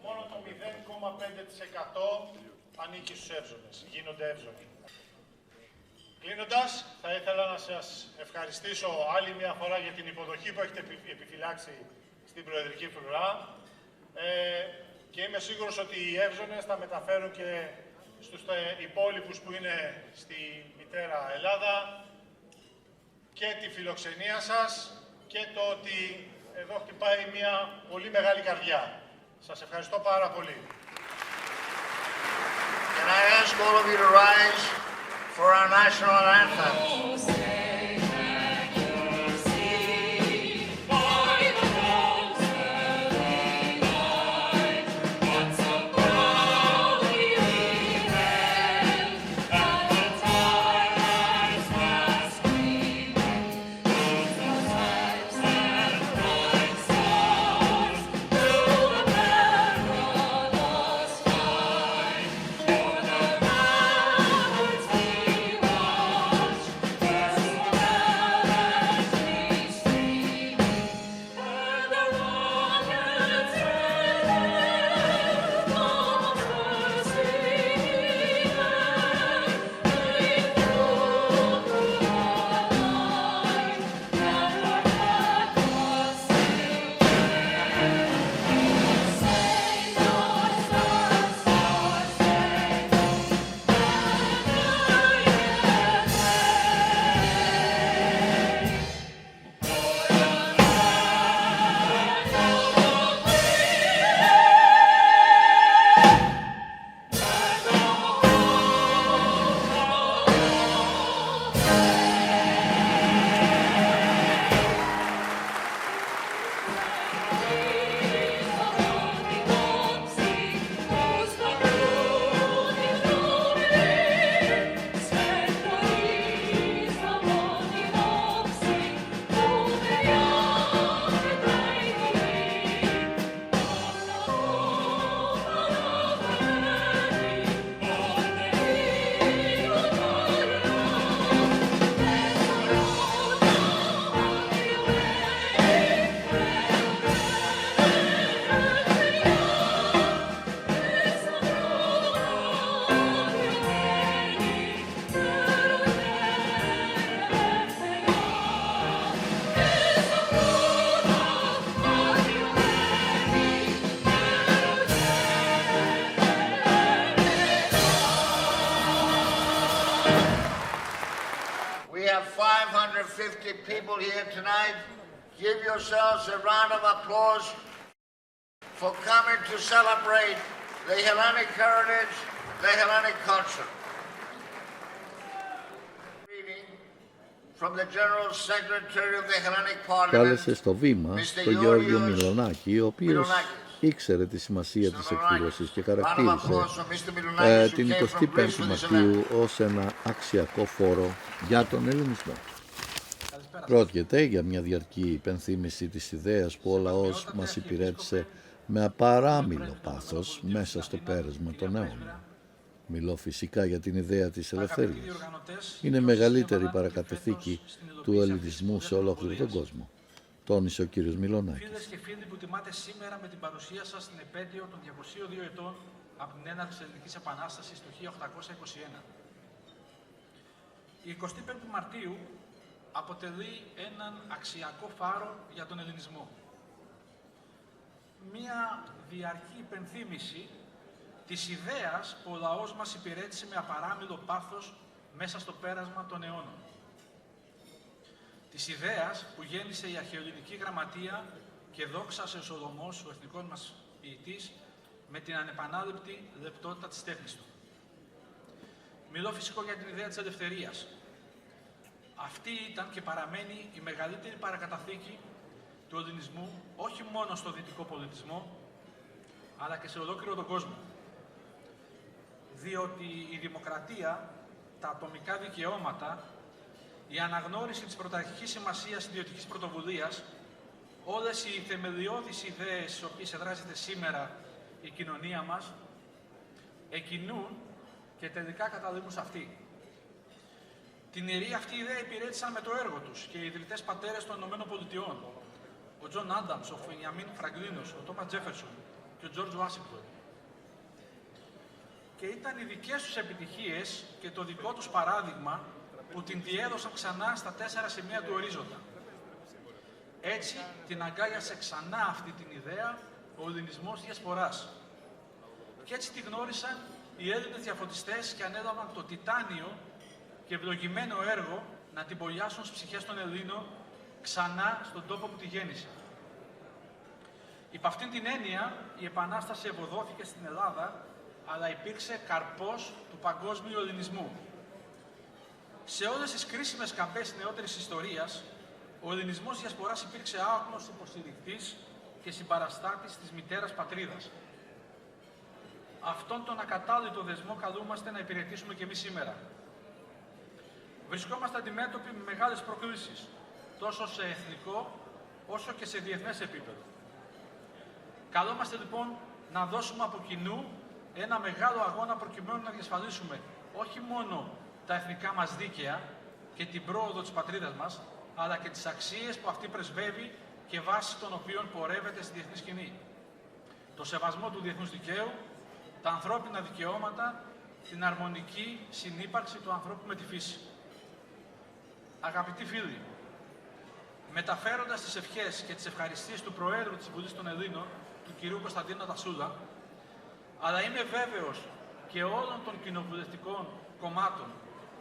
μόνο το 0,5% ανήκει στους εύζωνες, γίνονται εύζωνοι. Κλείνοντας, θα ήθελα να σας ευχαριστήσω άλλη μια φορά για την υποδοχή που έχετε επιφυλάξει στην Προεδρική Φρουρά. Και είμαι σίγουρος ότι οι εύζωνες θα μεταφέρουν και στους υπόλοιπους που είναι στη μητέρα Ελλάδα και τη φιλοξενία σας και το ότι εδώ χτυπάει μια πολύ μεγάλη καρδιά. Σας ευχαριστώ πάρα πολύ.
Can I ask all of you to rise for our national anthem? We have 550 people here tonight. Give yourselves a round of applause for coming to celebrate the Hellenic heritage, the Hellenic culture. Reading from the General Secretary of the Hellenic Parliament,
Κάλεσε στο βήμα τον Γιώργο Μιλονάκη, ο οποίος ήξερε τη σημασία της εκδήλωσης και χαρακτήρισε την 25η Μαρτίου ως ένα αξιακό φόρο για τον ελληνισμό. Πρόκειται για μια διαρκή υπενθύμηση της ιδέας που ο λαός μας υπηρέτησε με απαράμιλο πάθος μέσα στο πέρασμα των αιώνων. Μιλώ φυσικά για την ιδέα της ελευθερίας. Είναι μεγαλύτερη παρακαταθήκη του ελληνισμού σε ολόκληρο τον κόσμο, τόνισε ο κύριος Μιλονάκης.
Φίλες και φίλοι που τιμάτε σήμερα με την παρουσία σας στην επέτειο των 202 ετών από την έναρξη της Ελληνικής Επανάστασης το 1821. Η 25η Μαρτίου αποτελεί έναν αξιακό φάρο για τον ελληνισμό. Μία διαρκή υπενθύμηση της ιδέας που ο λαός μας υπηρέτησε με απαράμιλο πάθος μέσα στο πέρασμα των αιώνων. Της ιδέας που γέννησε η αρχαιοελληνική γραμματεία και δόξασε ο Σολομός, ο εθνικός μας ποιητής, με την ανεπανάληπτη λεπτότητα της τέχνης του. Μιλώ φυσικό για την ιδέα της ελευθερίας. Αυτή ήταν και παραμένει η μεγαλύτερη παρακαταθήκη του ελληνισμού, όχι μόνο στο δυτικό πολιτισμό, αλλά και σε ολόκληρο τον κόσμο. Διότι η δημοκρατία, τα ατομικά δικαιώματα, η αναγνώριση της πρωταρχικής σημασίας ιδιωτικής πρωτοβουλίας, όλες οι θεμελιώδεις ιδέες στις οποίες εδράζεται σήμερα η κοινωνία μας, εκκινούν και τελικά καταλήγουν σε αυτή. Την ιερή αυτή ιδέα υπηρέτησαν με το έργο τους και οι ιδρυτές πατέρες των ΗΠΑ, ο Τζον Άνταμς, ο Φενιαμίν Φραγκλίνος, ο Τόμας Τζέφερσον και ο Τζορτζ Ουάσιγκτον. Και ήταν οι δικές τους επιτυχίες και το δικό τους παράδειγμα που την διέδωσαν ξανά στα 4 σημεία του ορίζοντα. Έτσι την αγκάλιασε ξανά αυτή την ιδέα ο ελληνισμός διασποράς. Και έτσι τη γνώρισαν οι Έλληνες διαφωτιστές και ανέλαβαν το τιτάνιο και ευλογημένο έργο να την πολιάσουν στις ψυχές των Ελλήνων ξανά στον τόπο που τη γέννησε. Υπ' αυτήν την έννοια η Επανάσταση ευωδόθηκε στην Ελλάδα, αλλά υπήρξε καρπός του παγκόσμιου ελληνισμού. Σε όλες τις κρίσιμες καμπές νεότερης ιστορίας, ο ελληνισμός διασποράς υπήρξε άοκνος υποστηρικτής και συμπαραστάτης της μητέρας πατρίδας. Αυτόν τον ακατάλητο δεσμό καλούμαστε να υπηρετήσουμε και εμείς σήμερα. Βρισκόμαστε αντιμέτωποι με μεγάλες προκλήσεις, τόσο σε εθνικό όσο και σε διεθνές επίπεδο. Καλούμαστε λοιπόν να δώσουμε από κοινού ένα μεγάλο αγώνα προκειμένου να διασφαλίσουμε όχι μόνο τα εθνικά μας δίκαια και την πρόοδο της πατρίδας μας, αλλά και τις αξίες που αυτή πρεσβεύει και βάσει των οποίων πορεύεται στη διεθνή σκηνή. Το σεβασμό του διεθνούς δικαίου, τα ανθρώπινα δικαιώματα, την αρμονική συνύπαρξη του ανθρώπου με τη φύση. Αγαπητοί φίλοι, μεταφέροντας τις ευχές και τις ευχαριστίες του Προέδρου της Βουλής των Ελλήνων, του κ. Κωνσταντίνου Τασούλα, αλλά είμαι βέβαιος και όλων των κοινοβουλευτικών κομμάτων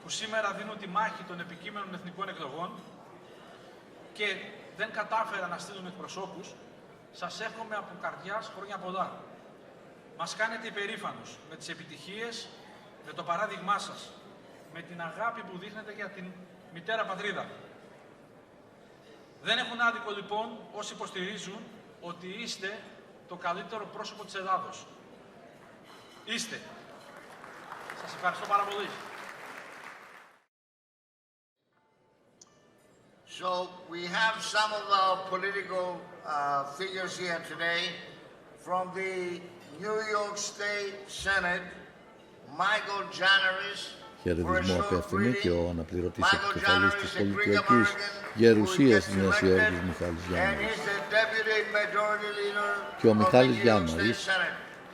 που σήμερα δίνουν τη μάχη των επικείμενων εθνικών εκλογών και δεν κατάφεραν να στείλουν εκπροσώπους, σας εύχομαι από καρδιάς χρόνια πολλά. Μας κάνετε υπερήφανους με τις επιτυχίες, με το παράδειγμά σας, με την αγάπη που δείχνετε για την μητέρα πατρίδα. Δεν έχουν άδικο λοιπόν όσοι υποστηρίζουν ότι είστε το καλύτερο πρόσωπο της Ελλάδος. Είστε. Σας ευχαριστώ πάρα πολύ.
So we have some of our political figures here today. From the New York State Senate, Michael Janaris.
Χαιρετισμό απέφθηνε και ο αναπληρωτής επικεφαλής της πολιτικής γερουσίας της Νέας Υόρκης Μιχάλης Γιάνναρης. Και ο Μιχάλης Γιάνναρης,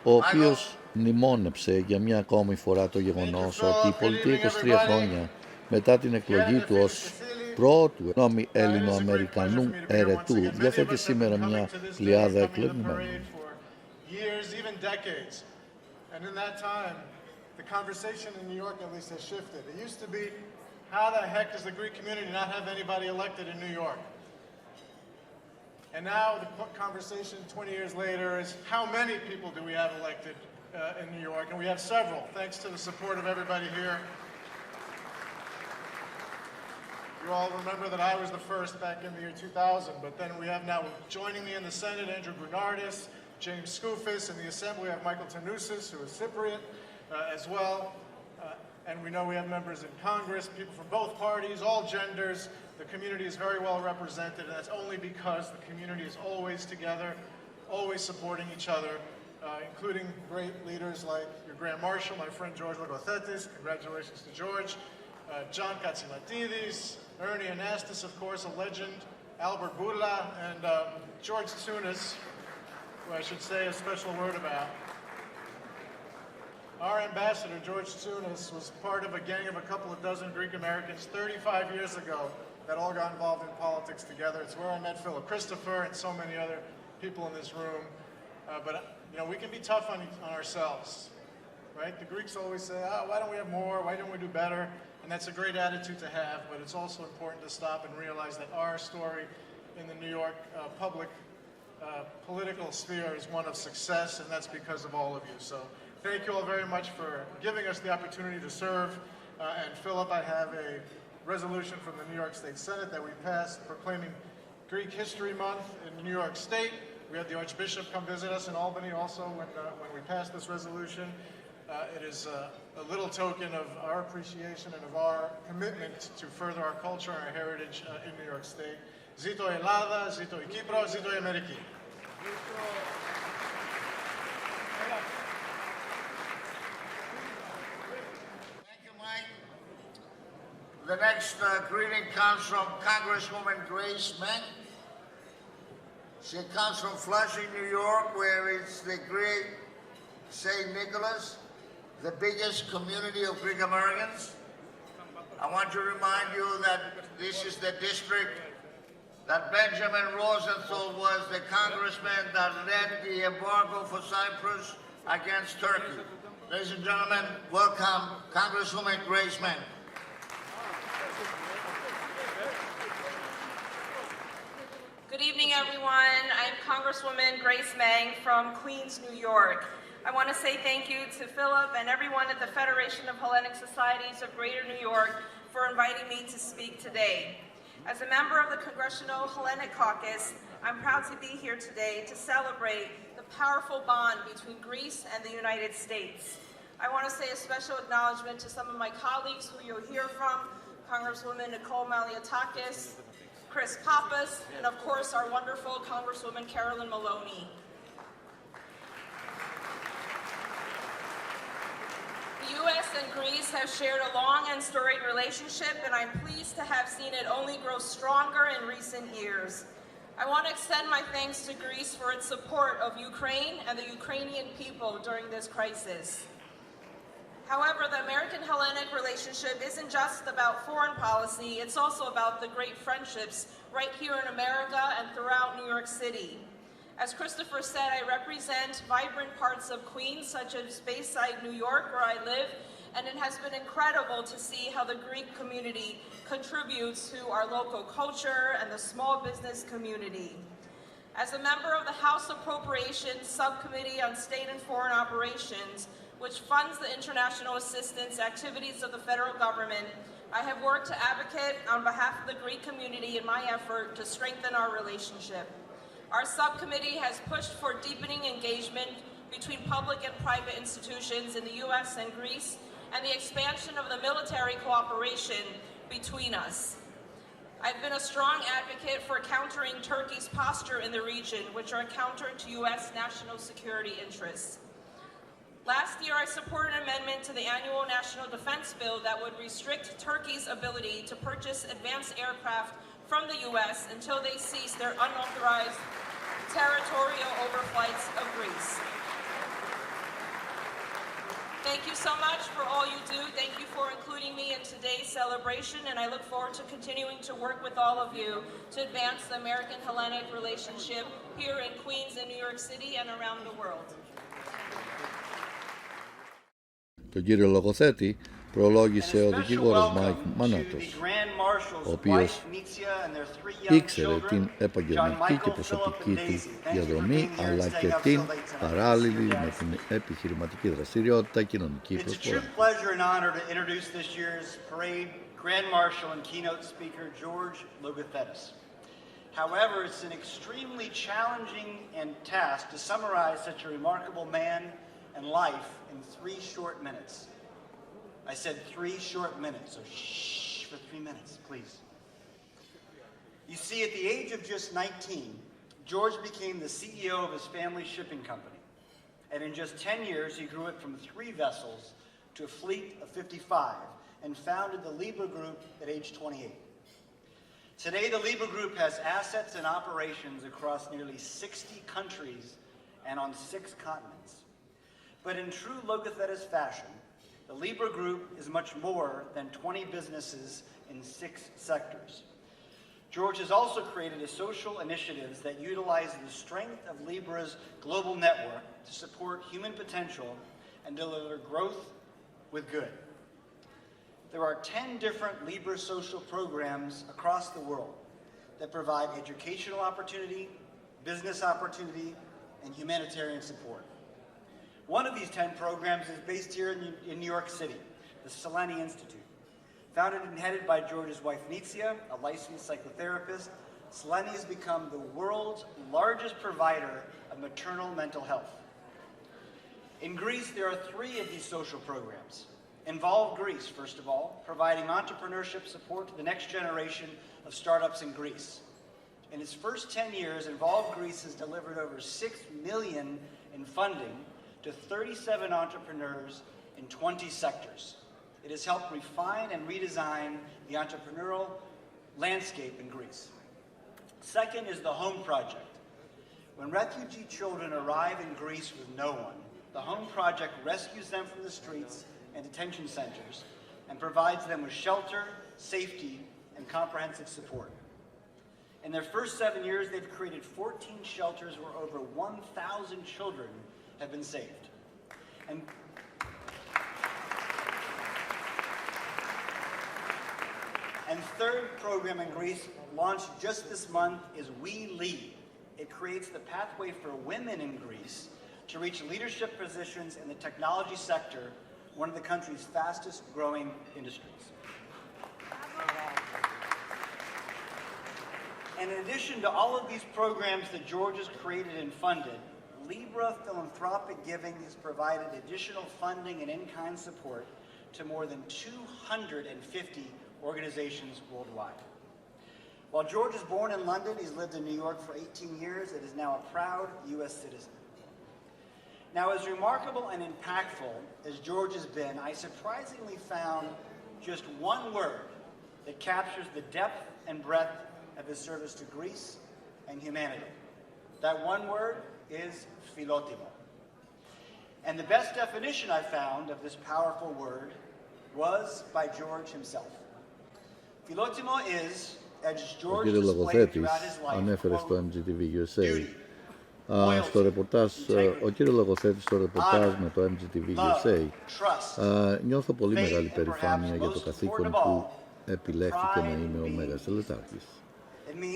ο οποίος μνημόνεψε για μια ακόμη φορά το γεγονός ότι η πολιτεία 23 χρόνια μετά την εκλογή του ως πρώτου Έλληνο-Αμερικανού ερετού διαθέτει σήμερα μια πλειάδα εκλεγμένων.
The conversation in New York, at least, has shifted. It used to be, how the heck does the Greek community not have anybody elected in New York? And now the conversation 20 years later is, how many people do we have elected in New York? And we have several, thanks to the support of everybody here. You all remember that I was the first back in the year 2000, but then we have now joining me in the Senate, Andrew Brunardis, James Skoufis. In the Assembly, we have Michael Tanusis, who is Cypriot. As well, and we know we have members in Congress, people from both parties, all genders. The community is very well represented, and that's only because the community is always together, always supporting each other, including great leaders like your Grand Marshal, my friend George Logothetis. Congratulations to George. John Katsimatidis, Ernie Anastas, of course, a legend, Albert Burla, and George Tsounis, who I should say a special word about. Our ambassador, George Tsounis, was part of a gang of a couple of dozen Greek Americans 35 years ago that all got involved in politics together. It's where I met Philip Christopher and so many other people in this room. But you know, we can be tough on ourselves, right? The Greeks always say, oh, why don't we have more? Why don't we do better? And that's a great attitude to have, but it's also important to stop and realize that our story in the New York public
political sphere is one of success, and that's because of all of you. So thank you all very much for giving us the opportunity to serve. And Philip, I have a resolution from the New York State Senate that we passed proclaiming Greek History Month in New York State. We had the Archbishop come visit us in Albany also when we passed this resolution. It is a little token of our appreciation and of our commitment to further our culture and our heritage in New York State. Zito Ελλάδα, zito η Κύπρος, zito η Αμερική.
Thank you, Mike. The next greeting comes from Congresswoman Grace Meng. She comes from Flushing, New York, where it's the great St. Nicholas, the biggest community of Greek Americans. I want to remind you that this is the district that Benjamin Rosenthal was the congressman that led the embargo for Cyprus against Turkey. Ladies and gentlemen, welcome Congresswoman Grace Meng.
Good evening, everyone. I'm Congresswoman Grace Meng from Queens, New York. I want to say thank you to Philip and everyone at the Federation of Hellenic Societies of Greater New York for inviting me to speak today. As a member of the Congressional Hellenic Caucus, I'm proud to be here today to celebrate the powerful bond between Greece and the United States. I want to say a special acknowledgement to some of my colleagues who you'll hear from, Congresswoman Nicole Malliotakis, Chris Pappas, and of course our wonderful Congresswoman Carolyn Maloney. The U.S. and Greece have shared a long and storied relationship, and I'm pleased to have seen it only grow stronger in recent years. I want to extend my thanks to Greece for its support of Ukraine and the Ukrainian people during this crisis. However, the American-Hellenic relationship isn't just about foreign policy, it's also about the great friendships right here in America and throughout New York City. As Christopher said, I represent vibrant parts of Queens, such as Bayside, New York, where I live, and it has been incredible to see how the Greek community contributes to our local culture and the small business community. As a member of the House Appropriations Subcommittee on State and Foreign Operations, which funds the international assistance activities of the federal government, I have worked to advocate on behalf of the Greek community in my effort to strengthen our relationship. Our subcommittee has pushed for deepening engagement between public and private institutions in the U.S. and Greece, and the expansion of the military cooperation between us. I've been a strong advocate for countering Turkey's posture in the region, which are counter to U.S. national security interests. Last year, I supported an amendment to the annual National Defense Bill that would restrict Turkey's ability to purchase advanced aircraft from the U.S. until they cease their unauthorized territorial overflights of Greece. Thank you so much for all you do. Thank you for including me in today's celebration, and I look forward to continuing to work with all of you to advance the American-Hellenic relationship here in Queens and New York City and around the world.
Τον κύριο λογοθέτη προλόγησε ο δικηγόρος Μάικ Μάνατος, ο οποίος ήξερε την επαγγελματική και προσωπική του διαδρομή, αλλά και την παράλληλη με την επιχειρηματική δραστηριότητα κοινωνική προσφορά.
However, it's an extremely challenging task to summarize such a remarkable man and life in 3 short minutes. I said 3 short minutes, so shh for 3 minutes, please. You see, at the age of just 19, George became the CEO of his family's shipping company. And in just 10 years, he grew it from 3 vessels to a fleet of 55 and founded the Libra Group at age 28. Today, the Libra Group has assets and operations across nearly 60 countries and on 6 continents. But in true Logothetis fashion, the Libra Group is much more than 20 businesses in 6 sectors. George has also created social initiatives that utilize the strength of Libra's global network to support human potential and deliver growth with good. There are 10 different Libra social programs across the world that provide educational opportunity, business opportunity, and humanitarian support. One of these 10 programs is based here in New York City, the Seleni Institute. Founded and headed by George's wife, Nitsia, a licensed psychotherapist, Seleni has become the world's largest provider of maternal mental health. In Greece, there are 3 of these social programs. Involve Greece, first of all, providing entrepreneurship support to the next generation of startups in Greece. In its first 10 years, Involve Greece has delivered over $6 million in funding to 37 entrepreneurs in 20 sectors. It has helped refine and redesign the entrepreneurial landscape in Greece. Second is the Home Project. When refugee children arrive in Greece with no one, the Home Project rescues them from the streets and detention centers and provides them with shelter, safety, and comprehensive support. In their first 7 years, they've created 14 shelters where over 1,000 children have been saved. And third program in Greece, launched just this month, is We Lead. It creates the pathway for women in Greece to reach leadership positions in the technology sector, one of the country's fastest growing industries. And in addition to all of these programs that George has created and funded, Libra Philanthropic Giving has provided additional funding and in-kind support to more than 250 organizations worldwide. While George was born in London, he's lived in New York for 18 years and is now a proud U.S. citizen. Now, as remarkable and impactful as George has been, I surprisingly found just one word that captures the depth and breadth of his service to Greece and humanity. That one word is philotimo. And the best definition I found of this powerful word was by George himself. Philotimo is, as
Ο
George
κύριος
displayed
Λογοθέτης
throughout his life,
ανέφερε στο
quote,
MGTV USA. Στο ρεπορτάζ, ο κύριος Λογοθέτης στο ρεπορτάζ με το MGTV USA νιώθω πολύ μεγάλη περηφάνεια για το καθήκον που επιλέχθηκε να είμαι ο Μέγας Τελετάρχης.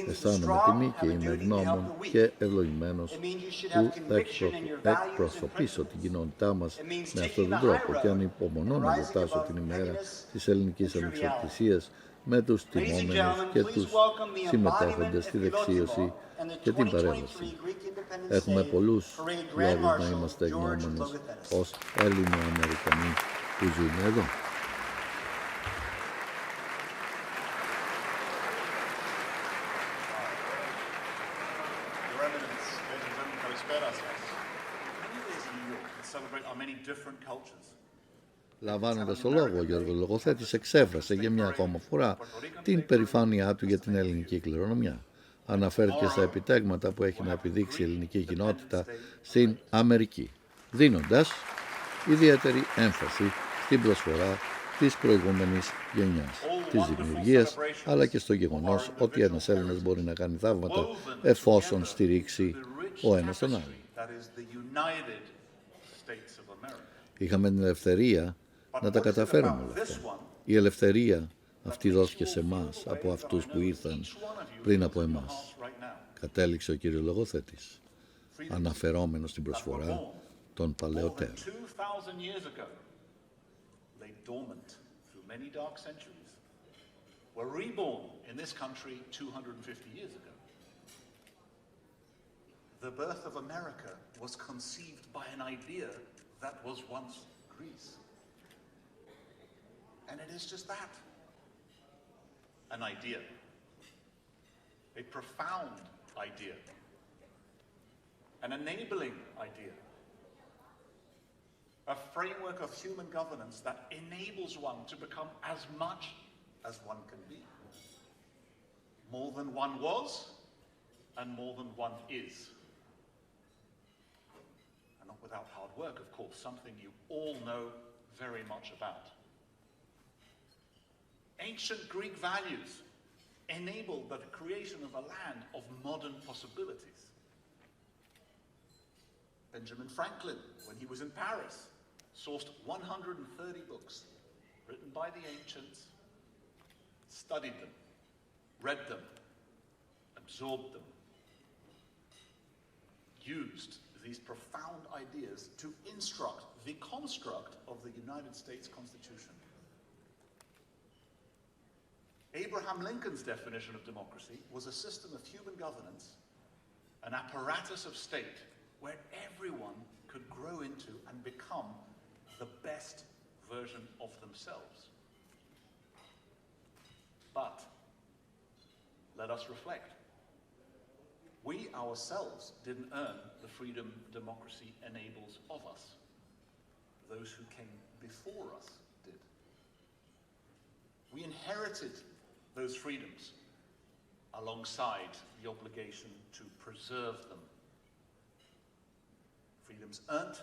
Αισθάνομαι τιμή και είμαι ευγνώμων και ευλογημένος που θα εκπροσωπήσω την κοινότητά μας με αυτόν τον τρόπο και ανυπομονώ να γιορτάσω την ημέρα της ελληνικής ανεξαρτησίας με τους τιμόμενους και τους συμμετέχοντες στη δεξίωση και την παρέμβαση. Έχουμε πολλούς λόγους να είμαστε ευγνώμονες ως Έλληνο-Αμερικανοί που ζουν εδώ. Λαμβάνοντας το λόγο, ο Γιώργος Λογοθέτης εξέφρασε για μια ακόμα φορά την περηφάνειά του για την ελληνική κληρονομιά. Αναφέρθηκε στα επιτέγματα που έχει να επιδείξει η ελληνική κοινότητα στην Αμερική, δίνοντας ιδιαίτερη έμφαση στην προσφορά της προηγούμενης γενιάς, της δημιουργίας, αλλά και στο γεγονός ότι ένας Έλληνας μπορεί να κάνει θαύματα εφόσον στηρίξει ο ένας τον άλλον. Είχαμε την ελευθερία να τα καταφέρουμε όλα αυτά. Η ελευθερία αυτή δόθηκε σε εμάς από αυτούς που ήρθαν πριν από εμάς. Κατέληξε ο κύριος Λογοθέτης, αναφερόμενος στην προσφορά των παλαιότερων.
The birth of America was conceived by an idea that was once Greece. And it is just that. An idea. A profound idea. An enabling idea. A framework of human governance that enables one to become as much as one can be. More than one was, and more than one is. Without hard work, of course, something you all know very much about. Ancient Greek values enabled the creation of a land of modern possibilities. Benjamin Franklin, when he was in Paris, sourced 130 books written by the ancients, studied them, read them, absorbed them, used these profound ideas to instruct the construct of the United States Constitution. Abraham Lincoln's definition of democracy was a system of human governance, an apparatus of state where everyone could grow into and become the best version of themselves. But let us reflect. We ourselves didn't earn the freedom democracy enables of us. Those who came before us did. We inherited those freedoms alongside the obligation to preserve them. Freedoms earned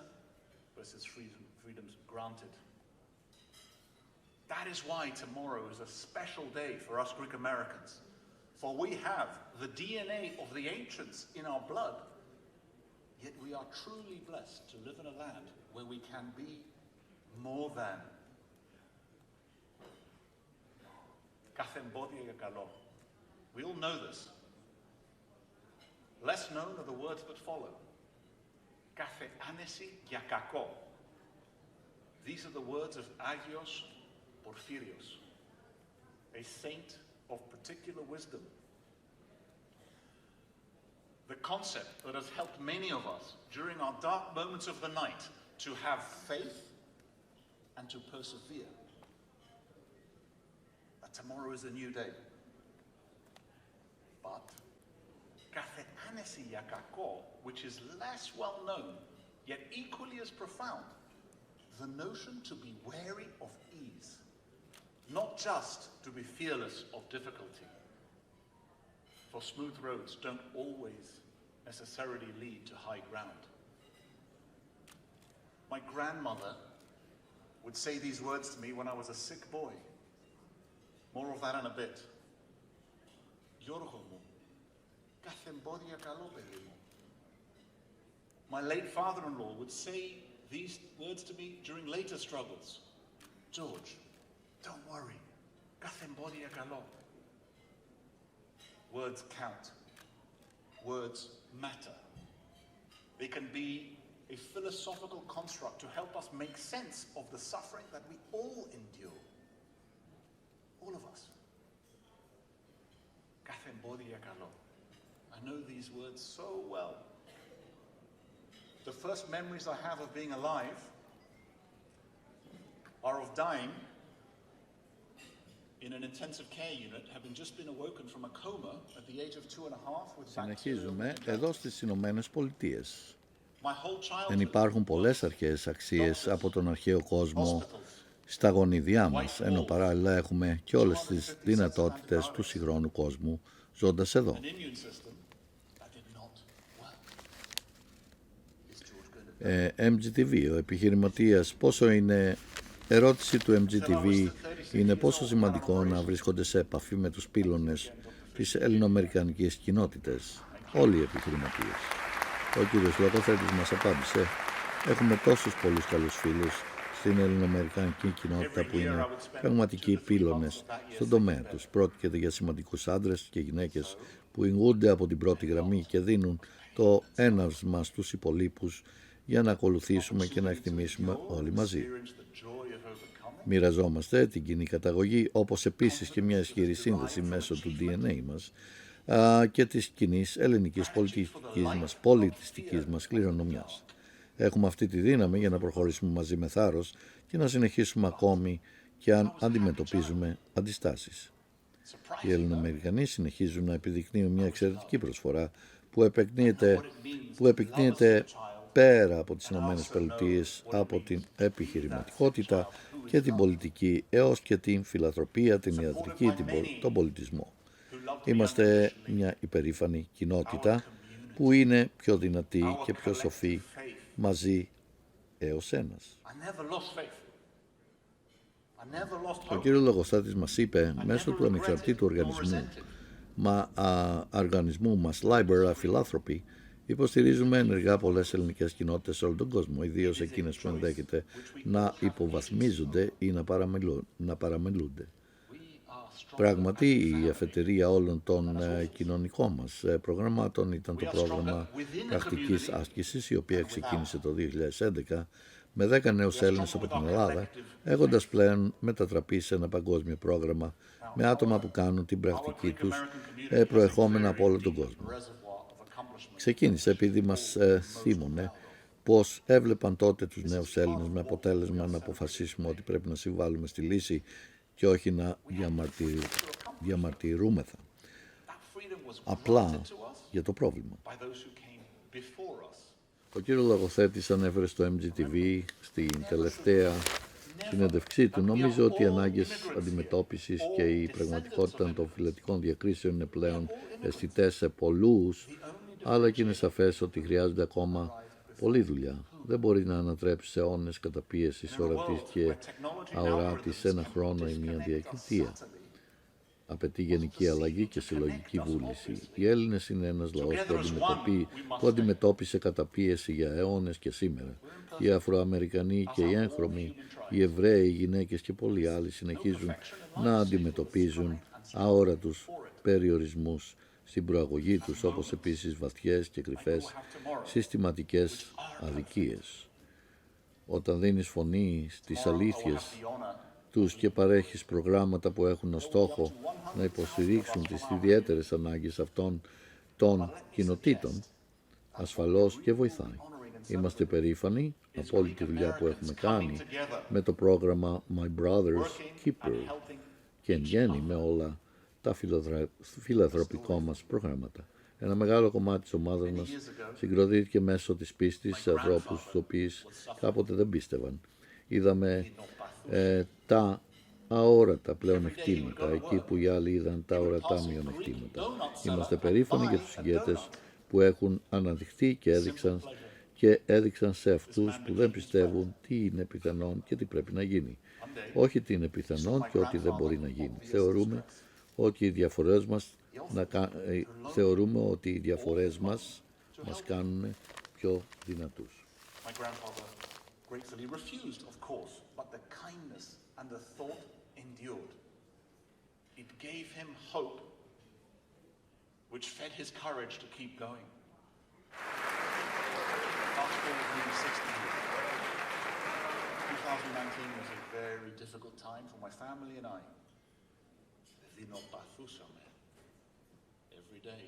versus freedoms granted. That is why tomorrow is a special day for us Greek Americans. For we have the DNA of the ancients in our blood, yet we are truly blessed to live in a land where we can be more than. We all know this. Less known are the words that follow. These are the words of Agios Porphyrios, a saint of particular wisdom. The concept that has helped many of us during our dark moments of the night to have faith and to persevere. That tomorrow is a new day. But κάθε άνεση για κακό, which is less well known, yet equally as profound, the notion to be wary of ease, not just to be fearless of difficulty. For smooth roads don't always necessarily lead to high ground. My grandmother would say these words to me when I was a sick boy. More of that in a bit. Γιώργο μου, κάθε εμπόδια καλό παιδί μου. My late father-in-law would say these words to me during later struggles. George, don't worry, κάθε εμπόδια καλό. Words count. Words matter. They can be a philosophical construct to help us make sense of the suffering that we all endure. All of us. Κάθε εμπόδια καλό. I know these words so well. The first memories I have of being alive are of dying in an intensive care unit, having just been awoken from a coma at the age of 2.5 with
Συνεχίζουμε εδώ στις Ηνωμένες Πολιτείες.
My whole childhood.
Δεν υπάρχουν πολλές αρχαίες αξίες από τον αρχαίο κόσμο στα γονίδια μας, ενώ παράλληλα έχουμε και όλες τις δυνατότητες του σύγχρονου κόσμου ζώντας εδώ. MGTV, ο επιχειρηματίας, πόσο είναι... Ερώτηση του MGTV είναι πόσο σημαντικό να βρίσκονται σε επαφή με τους πύλωνες της ελληνοαμερικανικής κοινότητες, όλοι οι επιχειρηματίες. Ο κύριος λογοθέτης μας απάντησε, έχουμε τόσους πολλούς καλούς φίλους στην ελληνοαμερικανική κοινότητα που είναι πραγματικοί πύλωνες στον τομέα τους. Πρόκειται για σημαντικούς άντρες και γυναίκες που ηγούνται από την πρώτη γραμμή και δίνουν το έναυσμα στους υπολείπους για να ακολουθήσουμε και να εκτιμήσουμε όλοι μαζί. Μοιραζόμαστε την κοινή καταγωγή, όπως επίσης και μια ισχυρή σύνδεση μέσω του DNA μας και της κοινής ελληνικής πολιτιστικής μας κληρονομιάς. Έχουμε αυτή τη δύναμη για να προχωρήσουμε μαζί με θάρρος και να συνεχίσουμε ακόμη και αν αντιμετωπίζουμε αντιστάσεις. Οι Ελληνοαμερικανοί συνεχίζουν να επιδεικνύουν μια εξαιρετική προσφορά που επεικνύεται πέρα από τις Ηνωμένες Πολιτείες, από την επιχειρηματικότητα και την πολιτική έως και την φιλανθρωπία, την ιατρική, τον πολιτισμό. Είμαστε μια υπερήφανη κοινότητα που είναι πιο δυνατή και πιο σοφή μαζί έως ένας. Ο κύριος Λογοστάτης μας είπε μέσω του ανεξαρτήτου οργανισμού μας Liber Philanthropy υποστηρίζουμε ενεργά πολλές ελληνικές κοινότητες σε όλο τον κόσμο, ιδίως εκείνες που ενδέχεται να υποβαθμίζονται ή να παραμελούνται. Πράγματι, η αφετηρία όλων των κοινωνικών μας προγραμμάτων ήταν το πρόγραμμα πρακτικής άσκησης, η οποία ξεκίνησε το 2011 με 10 νέους Έλληνες από την Ελλάδα, έχοντας πλέον μετατραπεί σε ένα παγκόσμιο πρόγραμμα με άτομα που κάνουν την πρακτική τους προεχόμενα από όλο τον κόσμο. Ξεκίνησε επειδή μας θύμωνε πως έβλεπαν τότε τους νέους Έλληνες με αποτέλεσμα να αποφασίσουμε ότι πρέπει να συμβάλλουμε στη λύση και όχι να διαμαρτυρούμεθα απλά για το πρόβλημα. Ο κύριος Λογοθέτης ανέφερε στο MGTV στην τελευταία συνέντευξή του. Νομίζω ότι οι ανάγκες αντιμετώπισης και η πραγματικότητα των φυλετικών διακρίσεων είναι πλέον αισθητές σε πολλούς, αλλά και είναι σαφές ότι χρειάζεται ακόμα πολλή δουλειά. Δεν μπορεί να ανατρέψει αιώνες καταπίεσης ορατής και αοράτης σε ένα χρόνο ή μια διακαιτία. Απαιτεί γενική αλλαγή και συλλογική βούληση. Οι Έλληνες είναι ένας λαός που αντιμετώπισε καταπίεση για αιώνες και σήμερα. Οι Αφροαμερικανοί και οι έγχρωμοι, οι Εβραίοι, οι γυναίκες και πολλοί άλλοι συνεχίζουν να αντιμετωπίζουν αόρατους περιορισμούς στην προαγωγή τους, όπως επίσης βαθιές και κρυφές συστηματικές αδικίες. Όταν δίνεις φωνή στις αλήθειες τους και παρέχεις προγράμματα που έχουν ως στόχο να υποστηρίξουν τις ιδιαίτερες ανάγκες αυτών των κοινοτήτων, ασφαλώς και βοηθάει. Είμαστε περήφανοι από όλη τη δουλειά που έχουμε κάνει με το πρόγραμμα My Brother's Keeper και εν γέννη με όλα τα φιλανθρωπικά μας προγράμματα. Ένα μεγάλο κομμάτι της ομάδας μας συγκροτήθηκε μέσω της πίστης σε ανθρώπους τους οποίους κάποτε δεν πίστευαν. Είδαμε τα αόρατα πλεονεκτήματα εκεί που οι άλλοι είδαν τα ορατά μειονεκτήματα. Είμαστε περήφανοι για τους ηγέτες που έχουν αναδειχθεί και έδειξαν σε αυτούς που δεν πιστεύουν τι είναι πιθανόν και τι πρέπει να γίνει. Όχι τι είναι πιθανόν και ό,τι δεν μπορεί να γίνει. Θεωρούμε ότι οι διαφορές μας μας κάνουν πιο δυνατούς.
Gratefully refused, of course, but the kindness and the thought endured. It gave him hope, which fed his courage to keep going. Fast forward nearly 60 years. 2019 was a very difficult time for my family and I. Every day,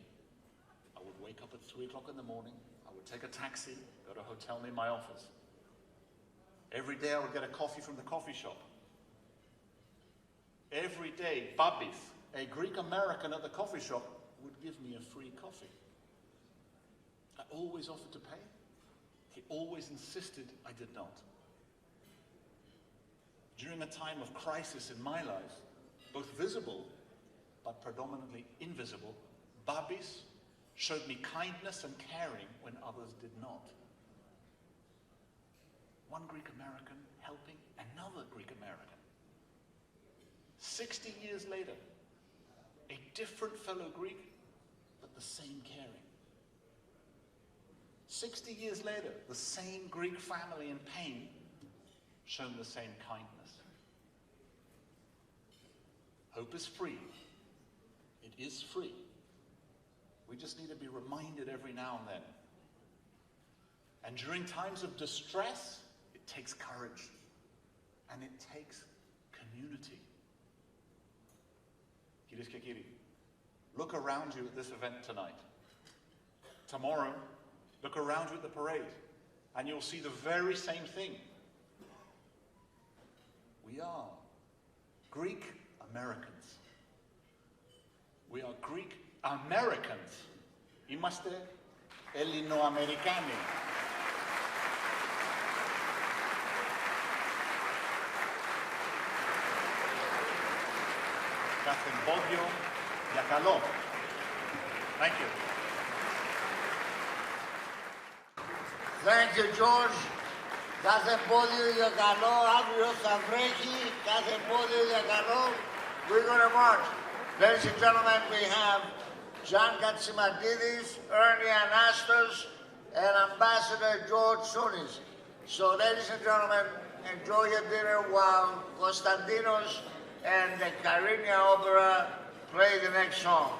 I would wake up at 3 o'clock in the morning, I would take a taxi, go to a hotel near my office. Every day I would get a coffee from the coffee shop. Every day, Babis, a Greek American at the coffee shop, would give me a free coffee. I always offered to pay. He always insisted I did not. During a time of crisis in my life, both visible but predominantly invisible, Babis showed me kindness and caring when others did not. One Greek American helping another Greek American. 60 years later, a different fellow Greek, but the same caring. 60 years later, the same Greek family in pain, shown the same kindness. Hope is free. It is free. We just need to be reminded every now and then. And during times of distress, it takes courage, and it takes community. Κυρίες και κύριοι, look around you at this event tonight. Tomorrow, look around you at the parade, and you'll see the very same thing. We are Greek Americans. We are Greek Americans. Είμαστε Ελληνοαμερικάνοι. Κάθε εμπόδιο για καλό. Thank you.
Thank you, George. Κάθε εμπόδιο για καλό, αύριο θα βρέχει, κάθε εμπόδιο για καλό. We're going to march. Ladies and gentlemen, we have John Katsimantidis, Ernie Anastas, and Ambassador George Sounis. So, ladies and gentlemen, enjoy your dinner while Konstantinos and the Carigna Opera play the next song.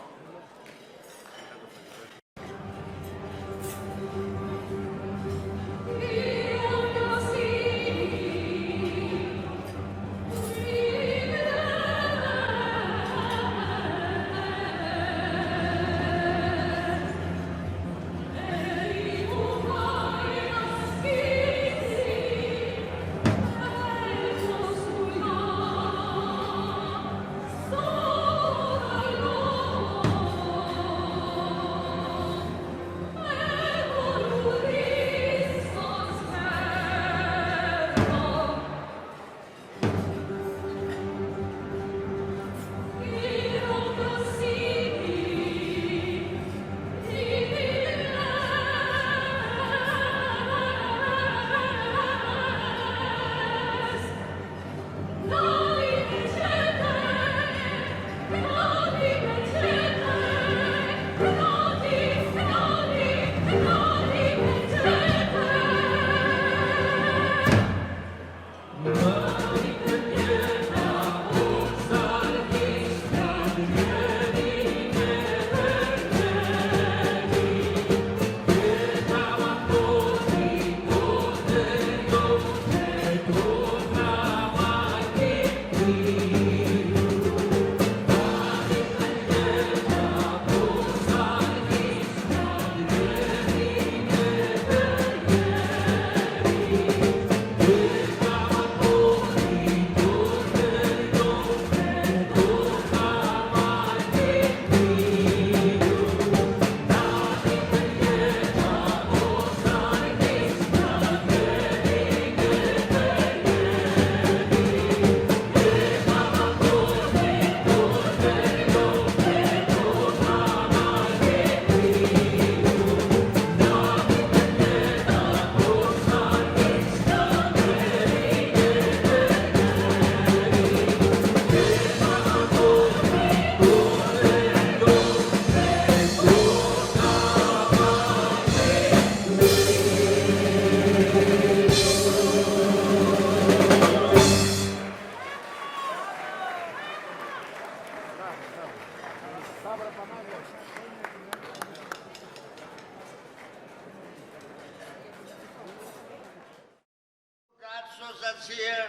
That's here,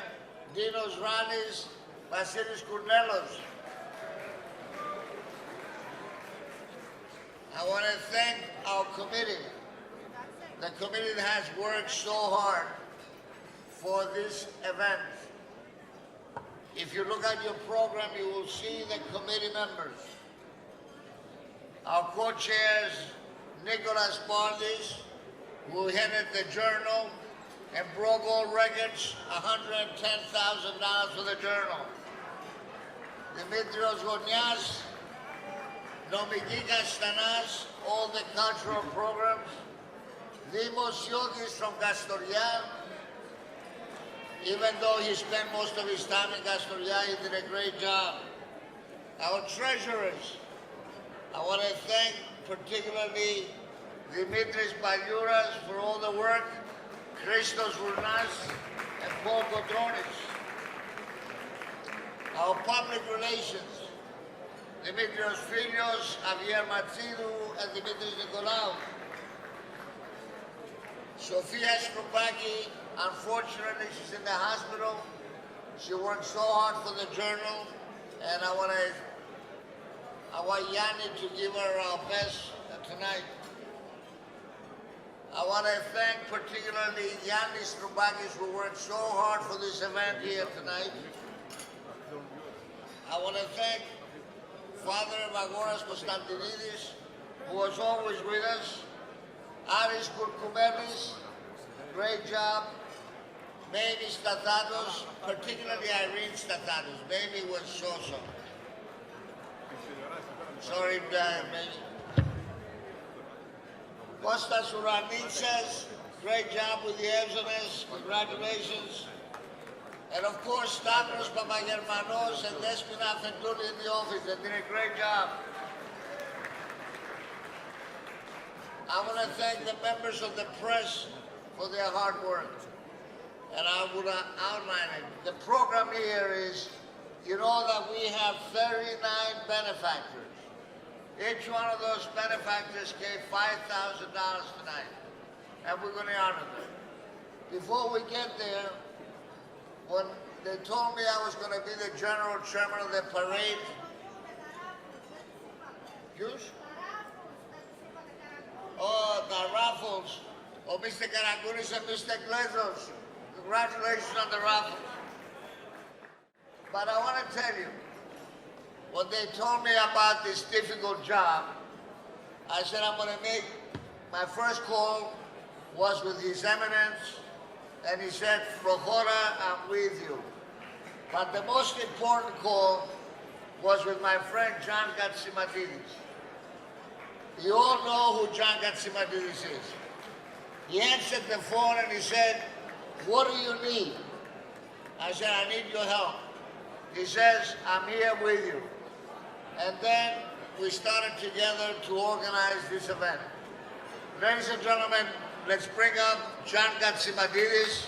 Dinos Ranis, Vasilis Kournelos. I want to thank our committee, the committee that has worked so hard for this event. If you look at your program, you will see the committee members. Our co-chairs, Nicholas Bondis, who headed the Journal and broke all records, $110,000 for the Journal. Dimitrios Gonias, Nomiki Kastanas, all the cultural programs. Dimos Siotis from Kastoria, even though he spent most of his time in Kastoria, he did a great job. Our treasurers, I want to thank particularly Dimitris Balyouras for all the work, Christos Vournas and Paul Kotronis. Our public relations, Dimitrios Filios, Javier Matsidou, and Dimitris Nikolaou. Sofia Skroupaki, unfortunately, she's in the hospital. She worked so hard for the Journal, and I want Yanni to give her our best tonight. I want to thank particularly Yanni Skroupakis, who worked so hard for this event here tonight. I want to thank Father Vagoras Konstantinidis, who was always with us. Aris Kourkoumelis, great job. Mamie Stathatos, particularly Irene Stathatos. Mamie was so-so. Sorry, Mamie. Kostas Uranitsas, great job with the Evzones, congratulations. And of course, Stavros Papagermanos and Despina Fentouli in the office, they did a great job. I want to thank the members of the press for their hard work. And I would outline it. The program here is you know that we have 39 benefactors. Each one of those benefactors gave $5,000 tonight, and we're going to honor them. Before we get there, when they told me I was going to be the general chairman of the parade, oh, the raffles. Oh, Mr. Karagounis and Mr. Glezos, congratulations on the raffles. But I want to tell you, when they told me about this difficult job, I said I'm going to make, my first call was with His Eminence, and he said, Prochora, I'm with you. But the most important call was with my friend John Gatsimatidis. You all know who John Gatsimatidis is. He answered the phone and he said, what do you need? I said, I need your help. He says, I'm here with you. And then we started together to organize this event. Ladies and gentlemen, let's bring up John Gatsimatidis.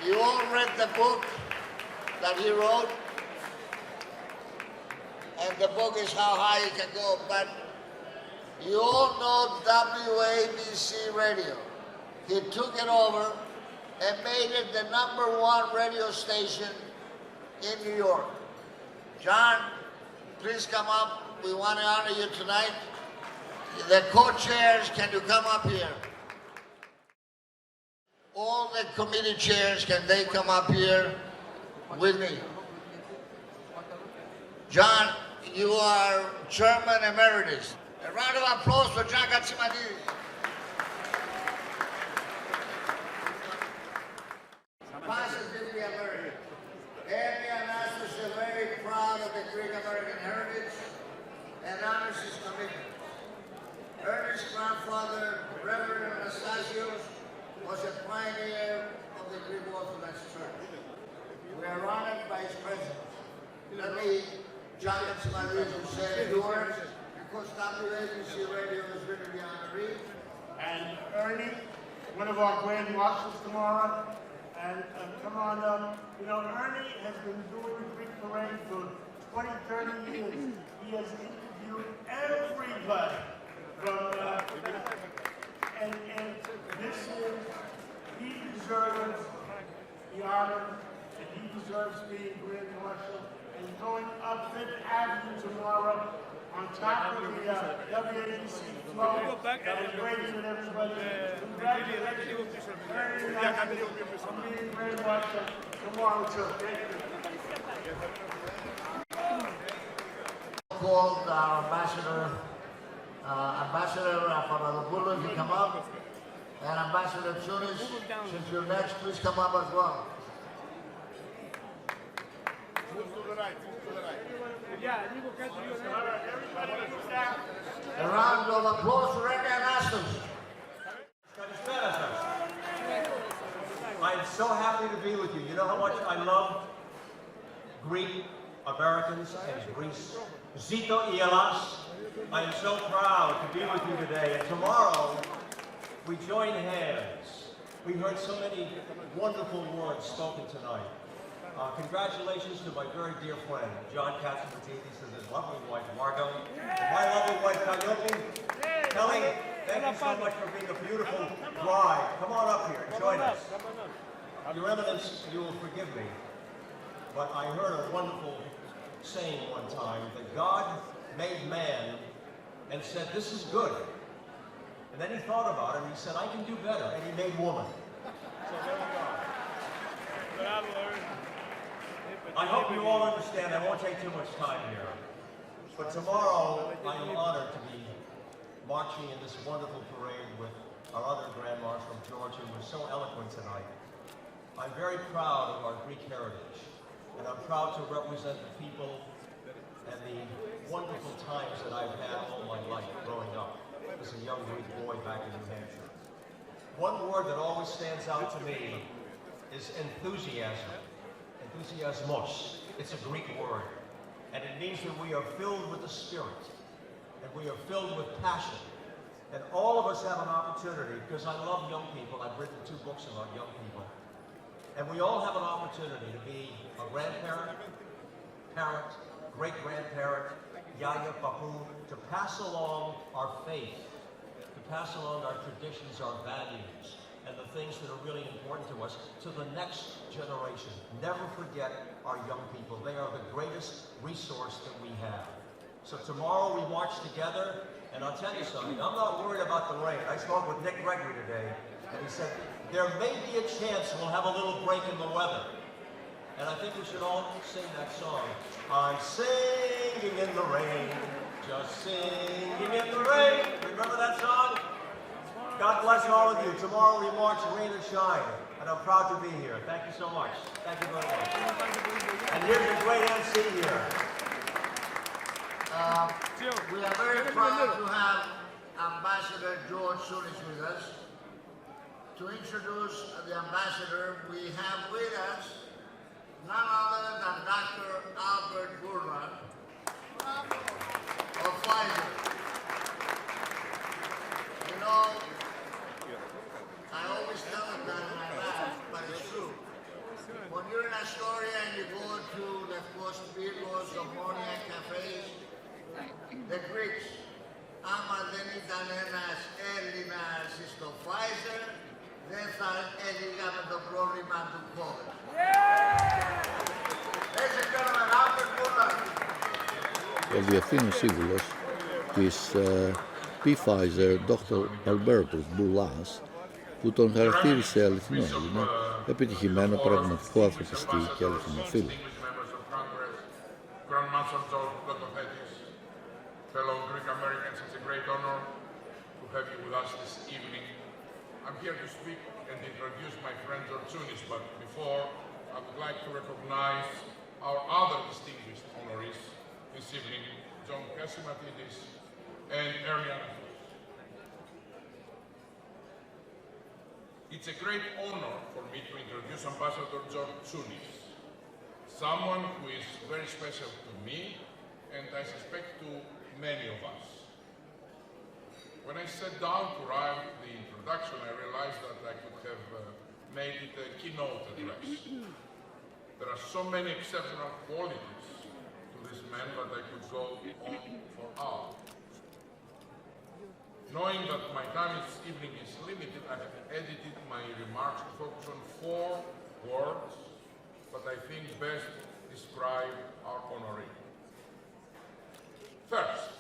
You all read the book that he wrote, and the book is How High You Can Go, but you all know WABC Radio. He took it over and made it the #1 radio station in New York. John, please come up. We want to honor you tonight. The co-chairs, can you come up here? All the committee chairs, can they come up here with me? John, you are Chairman Emeritus. A round of applause for John Gatsimatidis. Positively American. Every Anastas is very proud of the Greek American heritage and honors his commitment. Ernest's grandfather, Reverend Anastasios, was a pioneer of the Greek Orthodox Church. We are honored by his presence. Let me, John Gatsimatidis, who said a few words, because WABC Radio is really the honoree.
And Ernie, one of our grand marshals tomorrow. And come on up. You know, Ernie has been doing the Greek Parade for 20, 30 years. He has interviewed everybody from, and this is, he deserves the honor, and he deserves being Grand Marshal, and going up Fifth Avenue tomorrow on top of the WABC flow, celebrating with everybody. Congratulations, Ernie, on being Grand Marshal tomorrow too. Thank you.
Called our ambassador, Ambassador Papadopoulos, you come up, and Ambassador Tsounis, since you're next, please come up as well.
Move to the right, move to the right.
A round of applause for Ernie Anastas.
I am so happy to be with you. You know how much I love Greek Americans and Greece. Zito Ielas. I am so proud to be with you today. And tomorrow, we join hands. We heard so many wonderful words spoken tonight. Congratulations to my very dear friend, John Gatsimatidis, and his lovely wife, Margot, and my lovely wife, Calliope. Kelly, thank you so much for being a beautiful bride. Come on up here and join us. Your Eminence, you will forgive me, but I heard a wonderful saying one time that God made man and said, this is good. And then he thought about it and he said, I can do better. And he made woman. So there we go. I hope you all understand, I won't take too much time here, but tomorrow I am honored to be marching in this wonderful parade with our other Grand Marshal, George, who was so eloquent tonight. I'm very proud of our Greek heritage, and I'm proud to represent the people and the wonderful times that I've had all my life growing up as a young Greek boy back in New Hampshire. One word that always stands out to me is enthusiasm. Enthusiasmos. It's a Greek word, and it means that we are filled with the Spirit, and we are filled with passion. And all of us have an opportunity, because I love young people. I've written 2 books about young people. And we all have an opportunity to be a grandparent, parent, great-grandparent, yaya, papu, to pass along our faith, to pass along our traditions, our values, and the things that are really important to us to the next generation. Never forget our young people. They are the greatest resource that we have. So tomorrow we march together, and I'll tell you something, I'm not worried about the rain. I spoke with Nick Gregory today, and he said, there may be a chance we'll have a little break in the weather. And I think we should all sing that song. I'm singing in the rain, just singing in the rain. Remember that song? God bless all of you. Tomorrow we march rain or shine, and I'm proud to be here. Thank you so much. Thank you very much. And here's a great MC here.
We are very proud to have Ambassador George Solis with us. To introduce the ambassador, we have with us none other than Dr. Albert Burman of Pfizer. You know, I always tell them that and I laugh, but it's true. When you're in Astoria and you go to the Spirgos, Omonia cafes, the Greeks, άμα δεν ήταν ένας Έλληνας στο Pfizer, δεν θα έλυγαμε το πρόβλημα του COVID. Έτσι κάνουμε Albert Burman.
Ο Διευθύνων Σύμβουλος της Pfizer, Dr. Albertus Boulas, που τον χαρακτήρισε αληθινό Έλληνα, επιτυχημένο πραγματικό ανθρωπιστή και αληθινό φίλο.
Fellow Greek Americans, it's a great honor to have you with us this evening. I'm here to speak and introduce my friend George, but before I would like to recognize our other distinguished honorees this evening, John Kasimatidis and Ermian. It's a great honor for me to introduce Ambassador George Tsounis, someone who is very special to me and I suspect to many of us. When I sat down to write the introduction, I realized that I could have made it a keynote address. There are so many exceptional qualities to this man that I could go on for hours. Knowing that my time this evening is limited, I have edited my remarks to focus on 4 words that I think best describe our honoree. First,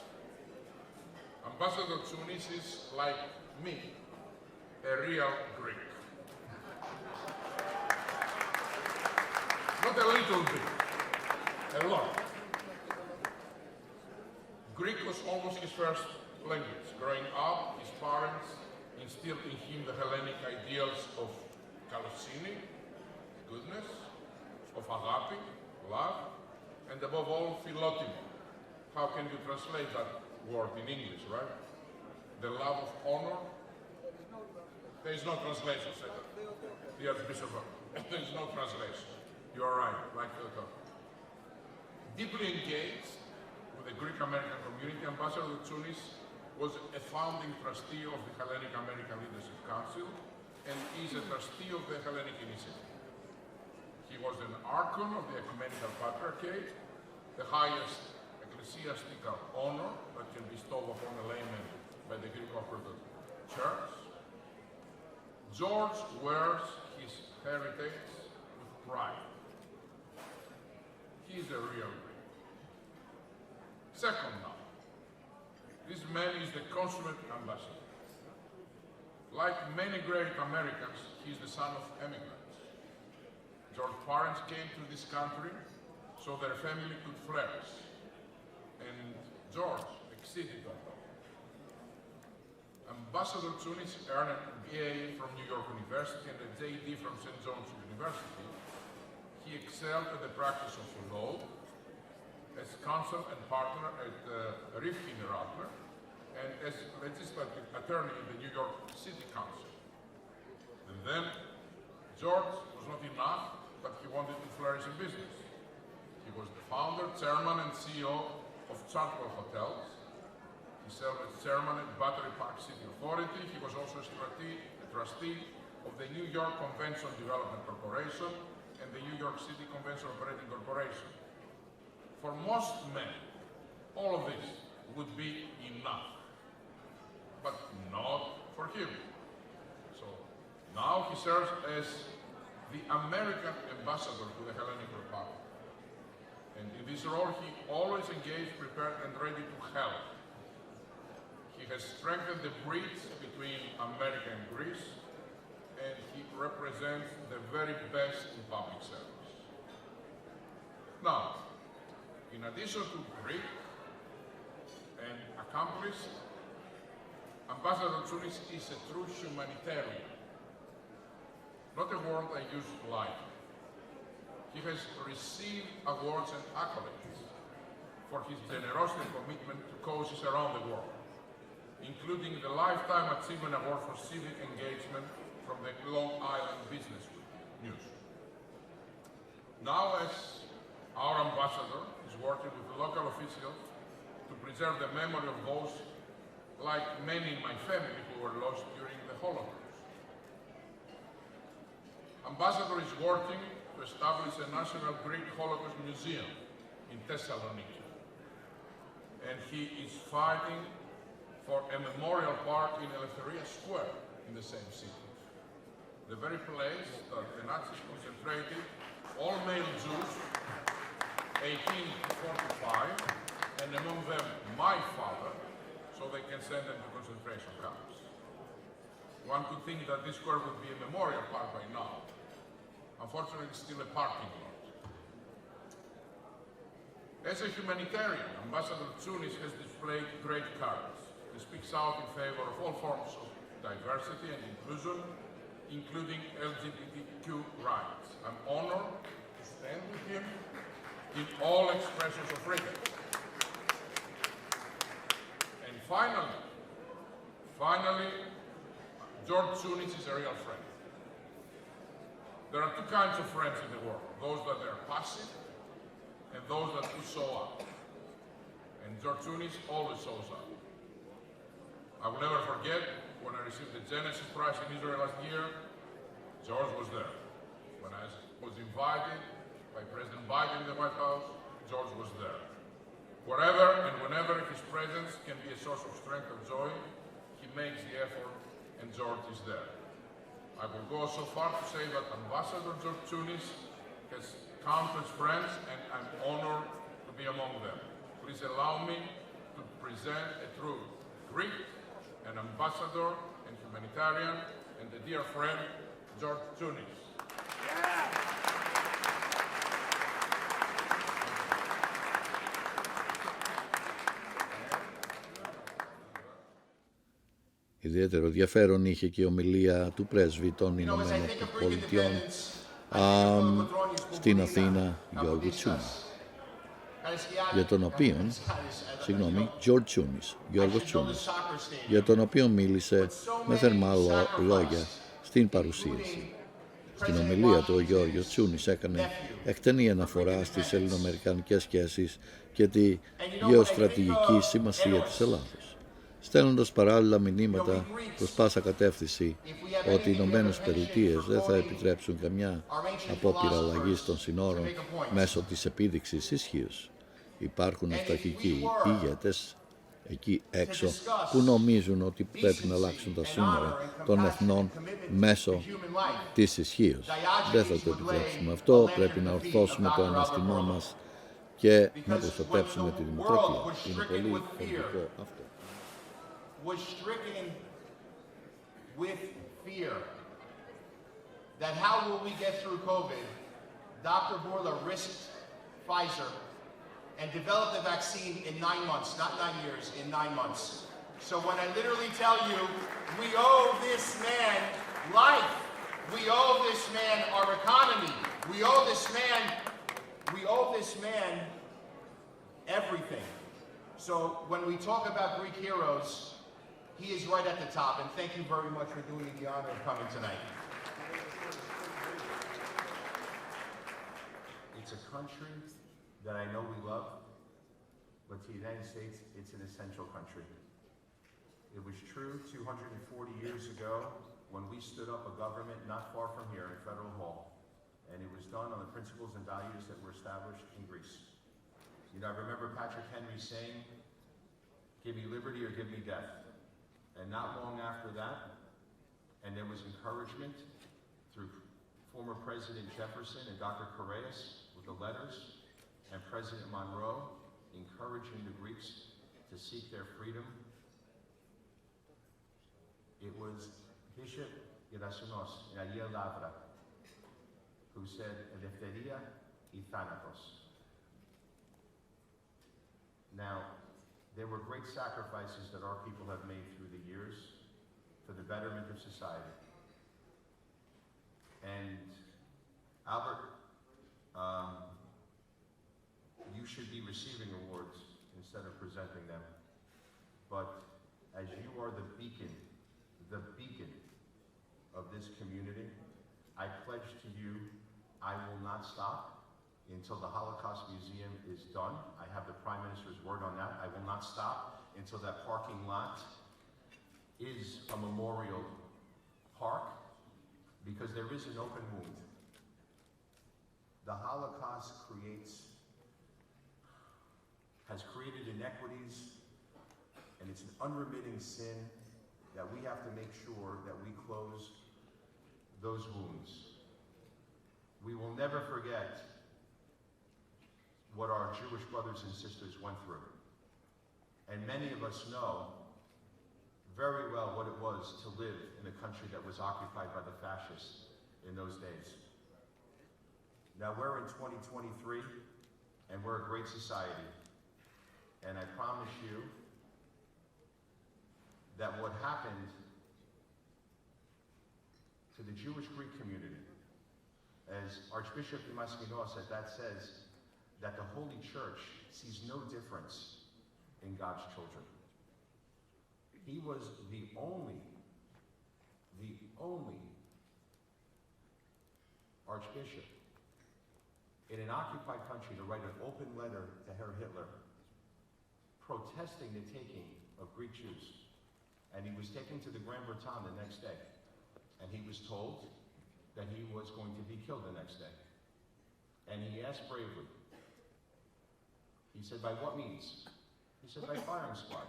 Ambassador Tsounis is, like me, a real Greek. Not a little bit, a lot. Greek was almost his first language. Growing up, his parents instilled in him the Hellenic ideals of kalosini, goodness, of agapi, love, and above all, philotimo. How can you translate that word in English, right? The love of honor? There is no translation, say that. The Archbishop, there is no translation. You are right, like Hilton. Deeply engaged with the Greek American community, Ambassador Tsounis was a founding trustee of the Hellenic American Leadership Council and is a trustee of the Hellenic Initiative. He was an archon of the Ecumenical Patriarchate, the highest ecclesiastical honor that can be bestowed upon a layman by the Greek Orthodox Church. George wears his heritage with pride. He is a real Greek. Second now, this man is the consummate ambassador. Like many great Americans, he is the son of immigrants. George's parents came to this country so their family could flourish. And George exceeded that goal. Ambassador Tsounis earned an BA from New York University and a JD from St. John's University. He excelled at the practice of law as counsel and partner at Rifkin Radler and as legislative attorney in the New York City Council. And then George was not enough, but he wanted to flourish in business. He was the founder, chairman, and CEO of Chartwell Hotels. He served as chairman at Battery Park City Authority. He was also a trustee of the New York Convention Development Corporation and the New York City Convention Operating Corporation. For most men, all of this would be enough, but not for him. So now he serves as the American ambassador to the Hellenic Republic. And in this role, he always engaged, prepared, and ready to help. He has strengthened the bridge between America and Greece, and he represents the very best in public service. Now, in addition to Greek and accomplished, Ambassador Tsounis is a true humanitarian, not a word I use lightly. He has received awards and accolades for his generosity and commitment to causes around the world, including the Lifetime Achievement Award for Civic Engagement from the Long Island Business News. Now, as our ambassador is working with local officials to preserve the memory of those, like many in my family, who were lost during the Holocaust. Ambassador is working to establish a National Greek Holocaust Museum in Thessaloniki. And he is fighting for a memorial park in Eleftheria Square in the same city. The very place that the Nazis concentrated all male Jews, 18 to 45, and among them my father, so they can send them to concentration camps. One could think that this square would be a memorial park by now. Unfortunately, it's still a parking lot. As a humanitarian, Ambassador Tsounis has displayed great courage. He speaks out in favor of all forms of diversity and inclusion, including LGBTQ rights. I'm honored to stand with him in all expressions of freedom. And finally, George Tsounis is a real friend. There are two kinds of friends in the world, those that are passive and those that do show up. And George Tsounis always shows up. I will never forget when I received the Genesis Prize in Israel last year, George was there. When I was invited by President Biden in the White House, George was there. Wherever and whenever his presence can be a source of strength and joy, he makes the effort, and George is there. I will go so far to say that Ambassador George Tsounis has countless friends, and I'm honored to be among them. Please allow me to present a true Greek, an ambassador and humanitarian, and a dear friend, George Tsounis.
Ιδιαίτερο ενδιαφέρον είχε και η ομιλία του πρέσβη των Ηνωμένων Πολιτειών στην Αθήνα, Γιώργο Τσούνη, για τον οποίο, George Tsounis, Γιώργος Τσούνης, για τον οποίο μίλησε με θερμά λόγια στην παρουσίαση. Στην ομιλία του, ο Γιώργος Τσούνης έκανε εκτενή αναφορά στις ελληνοαμερικανικές σχέσεις και τη γεωστρατηγική σημασία της Ελλάδος, στέλνοντας παράλληλα μηνύματα προς πάσα κατεύθυνση ότι οι Ηνωμένες Πολιτείες δεν θα επιτρέψουν καμιά απόπειρα αλλαγής των συνόρων μέσω της επίδειξης ισχύως. Υπάρχουν αυταρχικοί ηγέτες εκεί έξω που νομίζουν ότι πρέπει να αλλάξουν τα σύνορα των εθνών μέσω της ισχύως. Δεν θα το επιτρέψουμε αυτό, πρέπει να ορθώσουμε το αναστημά μας και να προστατεύσουμε τη δημοκρατία. Είναι πολύ σημαντικό αυτό.
Was stricken with fear that how will we get through COVID, Dr. Bourla risked Pfizer and developed the vaccine in 9 months, not 9 years, in 9 months. So when I literally tell you, we owe this man life, we owe this man our economy, we owe this man everything. So when we talk about Greek heroes, he is right at the top, and thank you very much for doing me the honor of coming tonight. It's a country that I know we love, but to the United States, it's an essential country. It was true 240 years ago
when we stood up a government not far from here in Federal Hall, and it was done on the principles and values that were established in Greece. You know, I remember Patrick Henry saying, "Give me liberty or give me death." And not long after that, and there was encouragement through former President Jefferson and Dr. Correas with the letters, and President Monroe encouraging the Greeks to seek their freedom. It was Bishop Gerasinos in Agia Lavra who said, "Eleftheria y thanatos." Now, there were great sacrifices that our people have made through the years for the betterment of society. And Albert, you should be receiving awards instead of presenting them. But as you are the beacon of this community, I pledge to you, I will not stop until the Holocaust Museum is done. I have the Prime Minister's word on that. I will not stop until that parking lot is a memorial park, because there is an open wound. The Holocaust has created inequities, and it's an unremitting sin that we have to make sure that we close those wounds. We will never forget what our Jewish brothers and sisters went through. And many of us know very well what it was to live in a country that was occupied by the fascists in those days. Now we're in 2023, and we're a great society. And I promise you that what happened to the Jewish Greek community, as Archbishop Damaskinos said, that says that the Holy Church sees no difference in God's children. He was the only archbishop in an occupied country to write an open letter to Herr Hitler protesting the taking of Greek Jews. And he was taken to the Grand Breton the next day. And he was told that he was going to be killed the next day. And he asked bravely, he said, "By what means?" He said, "By firing squad."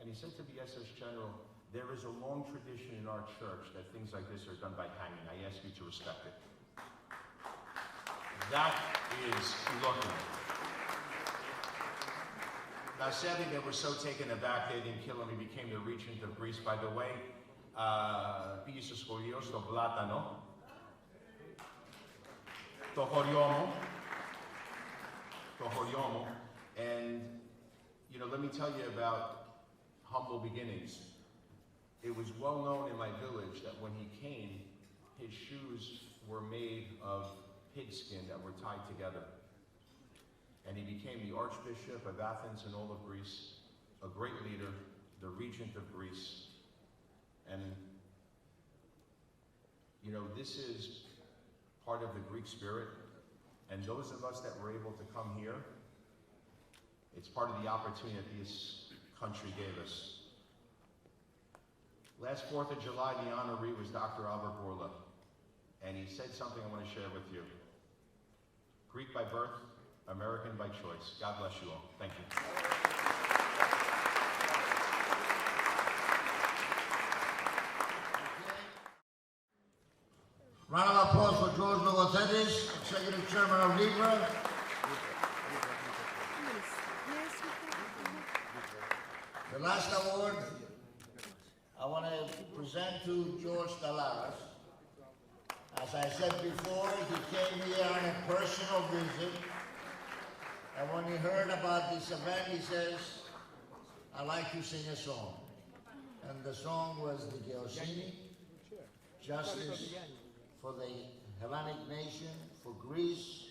And he said to the SS General, "There is a long tradition in our church that things like this are done by hanging. I ask you to respect it." That is looking. Now, sadly, they were so taken aback they didn't kill him. He became the regent of Greece. By the way, πήγε στο σχολείο, στο Πλάτανο, το χωριό μου, and, you know, let me tell you about humble beginnings. It was well known in my village that when he came, his shoes were made of pigskin that were tied together. And he became the Archbishop of Athens and all of Greece, a great leader, the regent of Greece. And, you know, this is part of the Greek spirit. And those of us that were able to come here, it's part of the opportunity that this country gave us. Last 4th of July, the honoree was Dr. Albert Bourla. And he said something I want to share with you. Greek by birth, American by choice. God bless you all. Thank you.
Round of applause for George Logothetis, Executive Chairman of Libra. The last award I want to present to George Dalaras. As I said before, he came here on a personal visit, and when he heard about this event, he says, "I'd like to sing a song." And the song was the Geosini, Justice for the Hellenic nation, for Greece,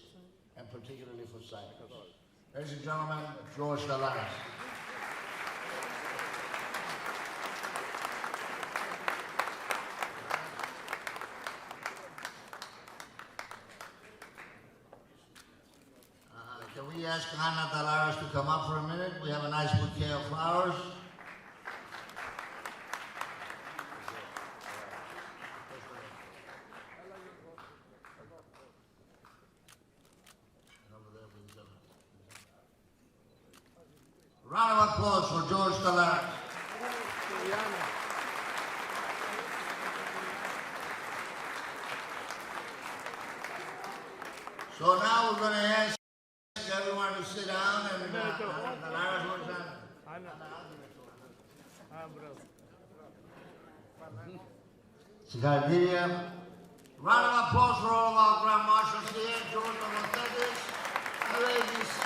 and particularly for Cyprus. Ladies and gentlemen, George Dalaras. Can we ask Anna Dalaras to come up for a minute? We have a nice bouquet of flowers. Round of applause for George Gala. So now we're going to ask everyone to sit down and Gala's going to Συγχαρητήρια. Round of applause for all of our Grand Marshals here, George Gala, LABC,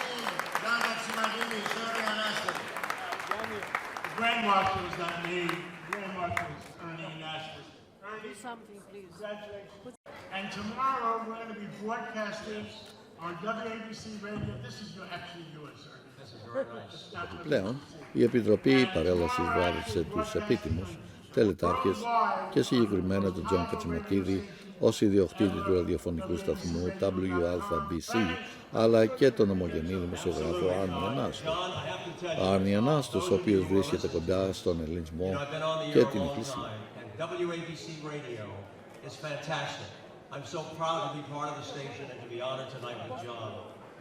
John Katsimadidis, Ernie Anastas.
Grand Marshals, not me. Grand Marshals, Ernie Anastas. Ernie,
something, please.
Congratulations. And tomorrow we're going to be broadcasting on WABC radio. This is actually yours, Ernie. This is very nice.
Πλέον, η Επιτροπή Παρέλασης βάρεσε τους επίτιμους τελετάρχες και συγκεκριμένα τον Τζον Κατσιματίδη ως ιδιοκτήτη του ραδιοφωνικού σταθμού WABC, αλλά και τον ομογενή δημοσιογράφο Άρνη Ανάστο. Άρνη Ανάστος, ο οποίος βρίσκεται κοντά στον ελληνισμό και την Εκκλησία.
WABC Radio is fantastic. I'm so proud to be part of the station and to be honored tonight with John.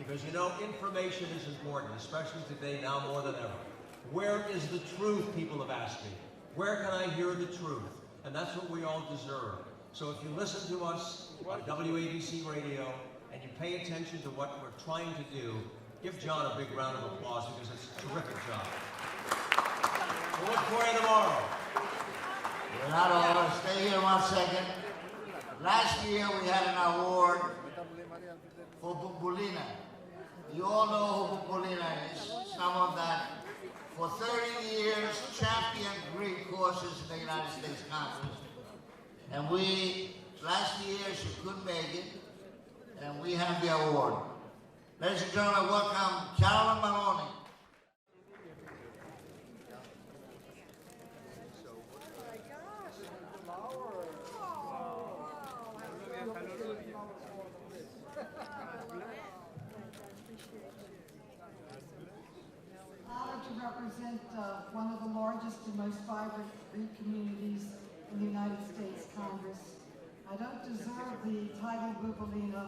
Because, you know, information is important, especially today, now more than ever. Where is the truth, people have asked me. Where can I hear the truth? And that's what we all deserve. So if you listen to us on WABC Radio and you pay attention to what we're trying to do, give John a big round of applause because it's a terrific job. We'll look for you tomorrow.
Renato, stay here 1 second. Last year we had an award for Bumbolina. You all know who Bumbolina is. Someone that for 30 years championed Greek courses in the United States Congress. And last year she couldn't make it, and we have the award. Ladies and gentlemen, welcome Carolyn Maloney.
Honored to represent one of the largest and most vibrant Greek communities in the United States Congress. I don't deserve the title Bouboulina.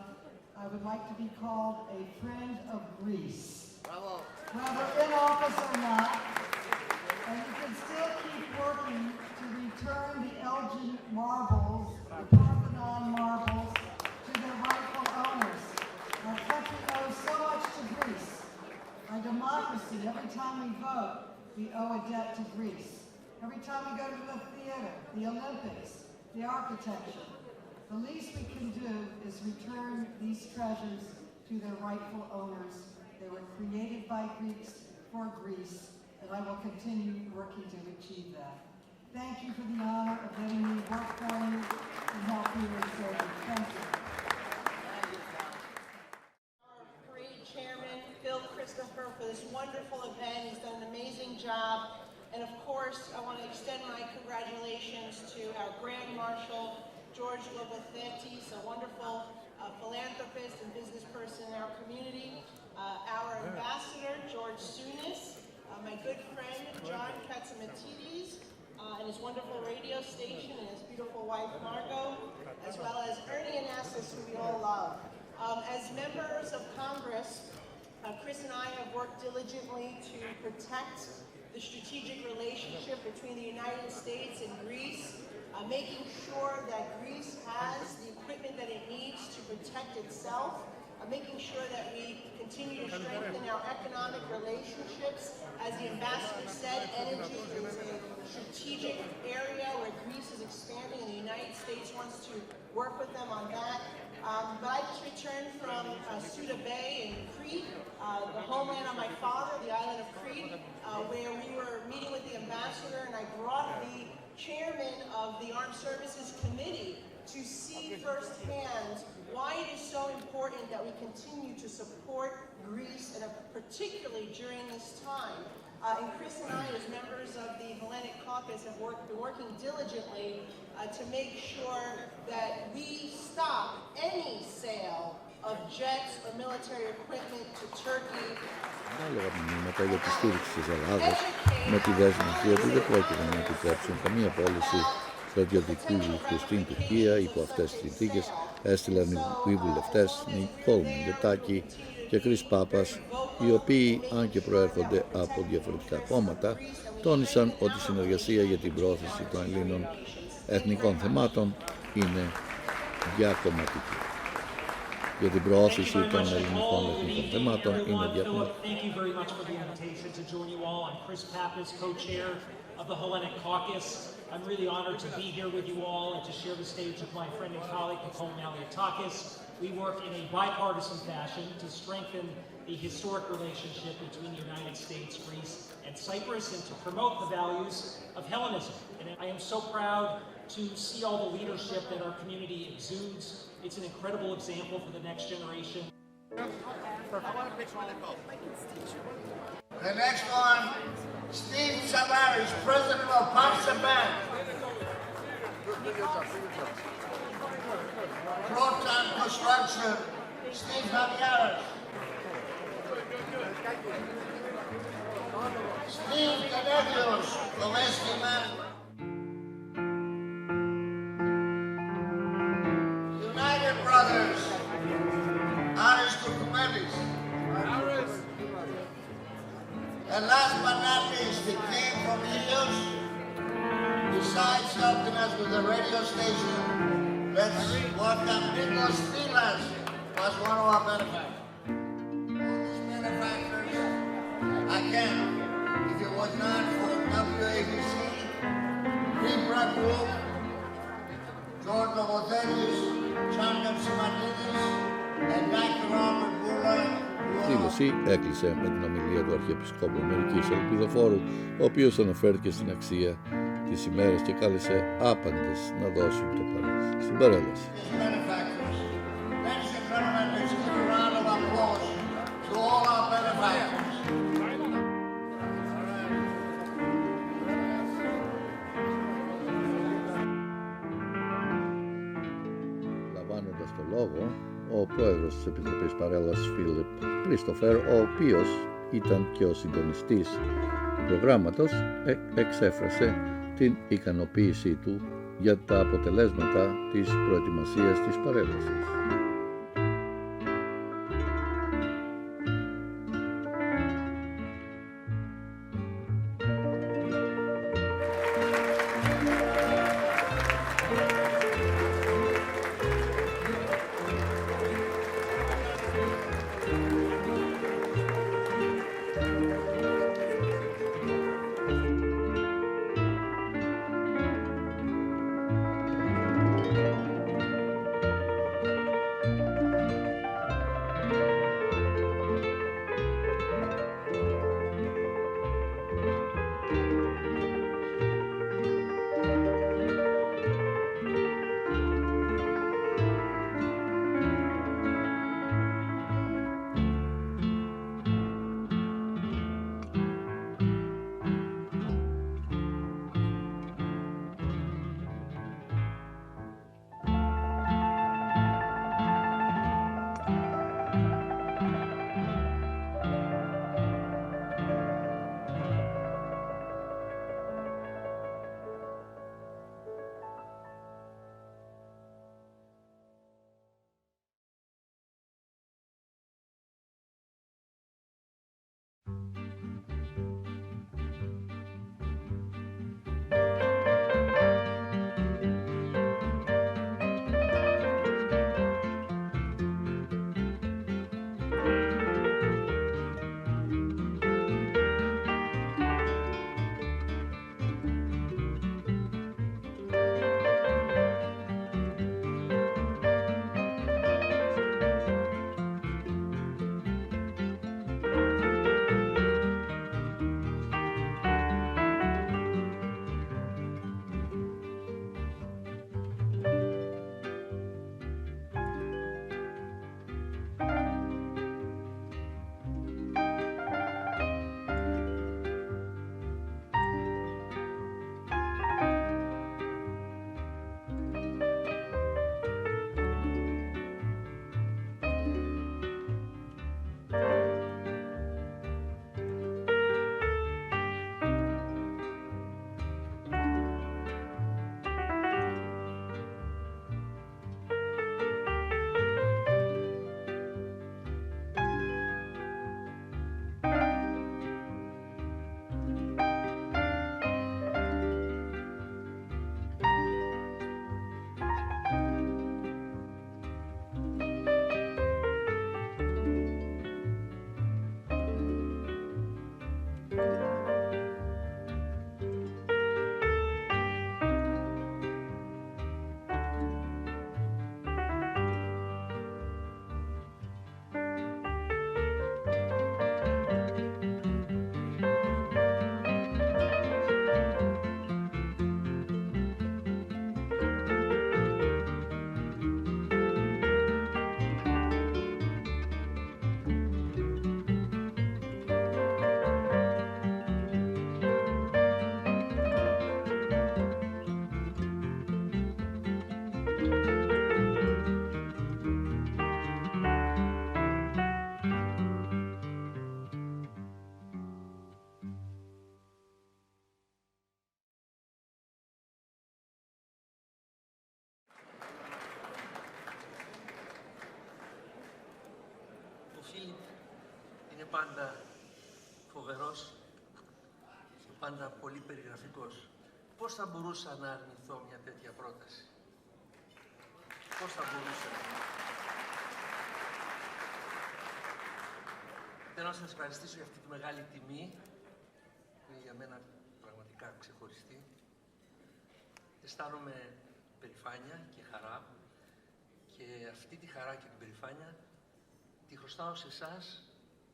I would like to be called a friend of Greece.
Bravo.
Whether in office or not, and you can still keep working to return the Elgin marbles, the Parthenon marbles, to their rightful owners. Our country owes so much to Greece. Our democracy, every time we vote, we owe a debt to Greece. Every time we go to the theater, the Olympics, the architecture, the least we can do is return these treasures to their rightful owners. They were created by Greeks for Greece, and I will continue working to achieve that. Thank you for the honor of letting me work for you and help you and serve you. Thank you.
Chairman Phil Christopher for this wonderful event. He's done an amazing job. And of course, I want to extend my congratulations to our Grand Marshal, George Lobathetis, a wonderful philanthropist and business person in our community. Our ambassador, George Sunis, my good friend, John Katsimatidis, and his wonderful radio station, and his beautiful wife, Margot, as well as Ernie Anastas, who we all love. As members of Congress, Chris and I have worked diligently to protect the strategic relationship between the United States and Greece, making sure that Greece has the equipment that it needs to protect itself, making sure that we continue to strengthen our economic relationships. As the ambassador said, energy is a strategic area where Greece is expanding and the United States wants to work with them on that. But I just returned from Suda Bay in Crete, the homeland of my father, the island of Crete, where we were meeting with the ambassador, and I brought the chairman of the Armed Services Committee to see firsthand why it is so important that we continue to support Greece, and particularly during this time. And Chris and I, as members of the Hellenic Caucus, have been working diligently to make sure that we stop any sale of jets or military equipment to Turkey.
Ανάλογα μηνύματα για τη στήριξη της Ελλάδας με τη δέσμευση ότι δεν πρόκειται να επιτρέψουν καμία πώληση στρατιωτικού υλικού στην Τουρκία. Υπό αυτές τις συνθήκες έστειλαν οι βουλευτές Νικόλ Μητσοτάκη, και Κρίς Πάπας, οι οποίοι, αν και προέρχονται από διαφορετικά κόμματα, τόνισαν ότι η συνεργασία για την προώθηση των Ελλήνων εθνικών θεμάτων είναι διακομματική. Για την προώθηση των ελληνικών εθνικών θεμάτων είναι διακομματική.
Of the Hellenic Caucus. I'm really honored to be here with you all and to share the stage with my friend and colleague, Nicole Malliotakis. We work in a bipartisan fashion to strengthen the historic relationship between the United States, Greece, and Cyprus, and to promote the values of Hellenism. And I am so proud to see all the leadership that our community exudes. It's an incredible example for the next generation.
The next one, Steve Savaris, president of Pansa Bank. Proton Construction, Steve Javiaras. Steve Canedios of ST Management. United Brothers, Aris Koukoumelis. And last but not least, the team from Helios, besides helping us with the radio station, let's welcome Nikos Filas as one of our benefactors. All these benefactors, again, if it was not for WABC, Libra Group, George Logothelis, Chandler Simatidis, and Dr. Robert Buller.
Η δήλωση έκλεισε με την ομιλία του Αρχιεπισκόπου Αμερικής Ελπιδοφόρου, ο οποίος αναφέρθηκε στην αξία της ημέρας και κάλεσε άπαντες να δώσουν το παρόν στην παρέλαση. Λαμβάνοντας το λόγο, ο πρόεδρος της Επιτροπής Παρέλασης Φίλιπ Κρίστοφερ, ο οποίος ήταν και ο συντονιστής του προγράμματος, εξέφρασε την ικανοποίησή του για τα αποτελέσματα της προετοιμασίας της παρέλασης.
είναι πάντα φοβερός και πάντα πολύ περιγραφικός. Πώς θα μπορούσα να αρνηθώ μια τέτοια πρόταση? Πώς θα μπορούσα? Θέλω να σας ευχαριστήσω για αυτή τη μεγάλη τιμή, που είναι για μένα πραγματικά ξεχωριστή. Αισθάνομαι περηφάνεια και χαρά, και αυτή τη χαρά και την περηφάνεια τη χρωστάω σε εσάς,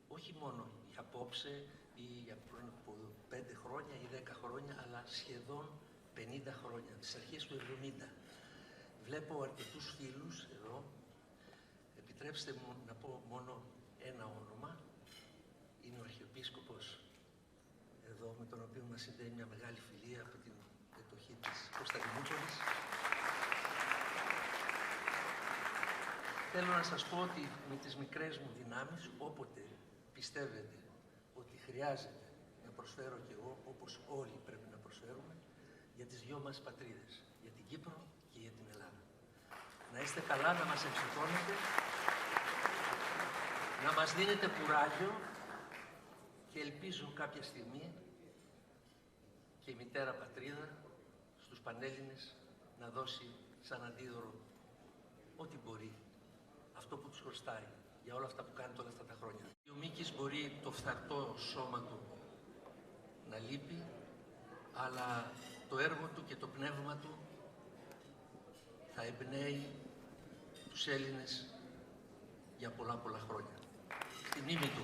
όχι μόνο για απόψε ή για πριν από 5 χρόνια ή 10 χρόνια, αλλά σχεδόν 50 χρόνια, τις αρχές του 70. Βλέπω αρκετούς φίλους εδώ. Επιτρέψτε μου να πω μόνο ένα όνομα. Είναι ο Αρχιεπίσκοπος εδώ, με τον οποίο μας συνδέει μια μεγάλη φιλία από την εποχή της Κωνσταντινούπολης. Θέλω να σας πω ότι με τις μικρές μου δυνάμεις, όποτε πιστεύετε ότι χρειάζεται να προσφέρω κι εγώ, όπως όλοι πρέπει να προσφέρουμε, για τις δυο μας πατρίδες, για την Κύπρο και για την Ελλάδα. Να είστε καλά, να μας εμψυχώνετε, να μας δίνετε κουράγιο, και ελπίζω κάποια στιγμή και η μητέρα πατρίδα στους Πανέλληνες να δώσει σαν αντίδωρο ό,τι μπορεί, αυτό που τους χρωστάει για όλα αυτά που κάνετε όλα αυτά τα χρόνια. Ο Μίκης μπορεί το φθαρτό σώμα του να λείπει, αλλά το έργο του και το πνεύμα του θα εμπνέει τους Έλληνες για πολλά χρόνια. Στη μνήμη του.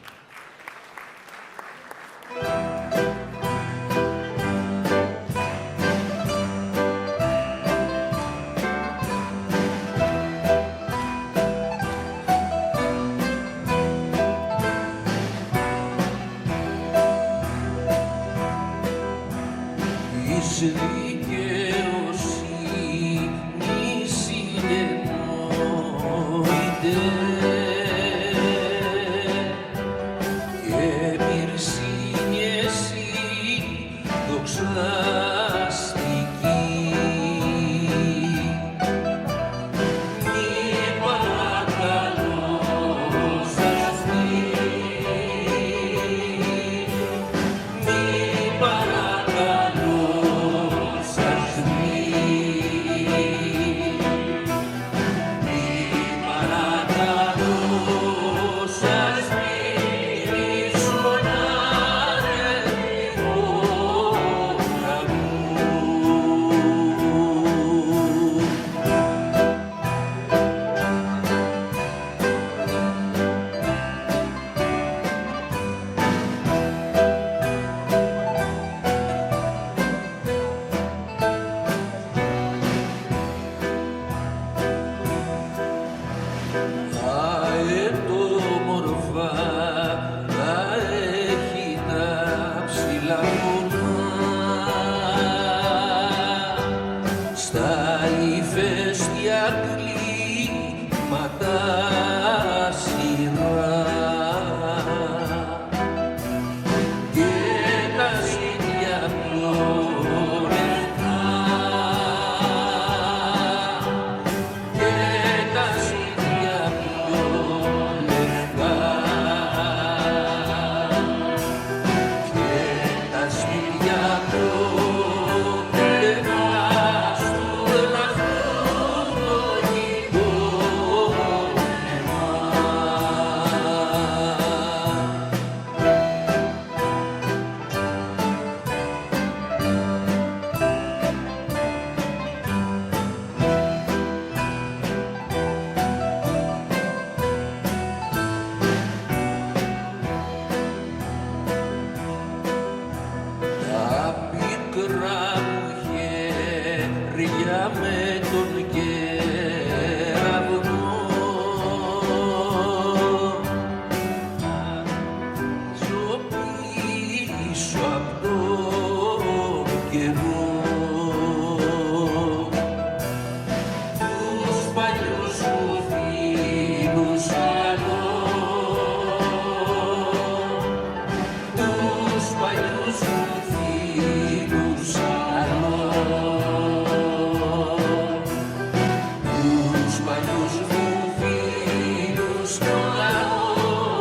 Τους παλιούς μου φίλους, το λαό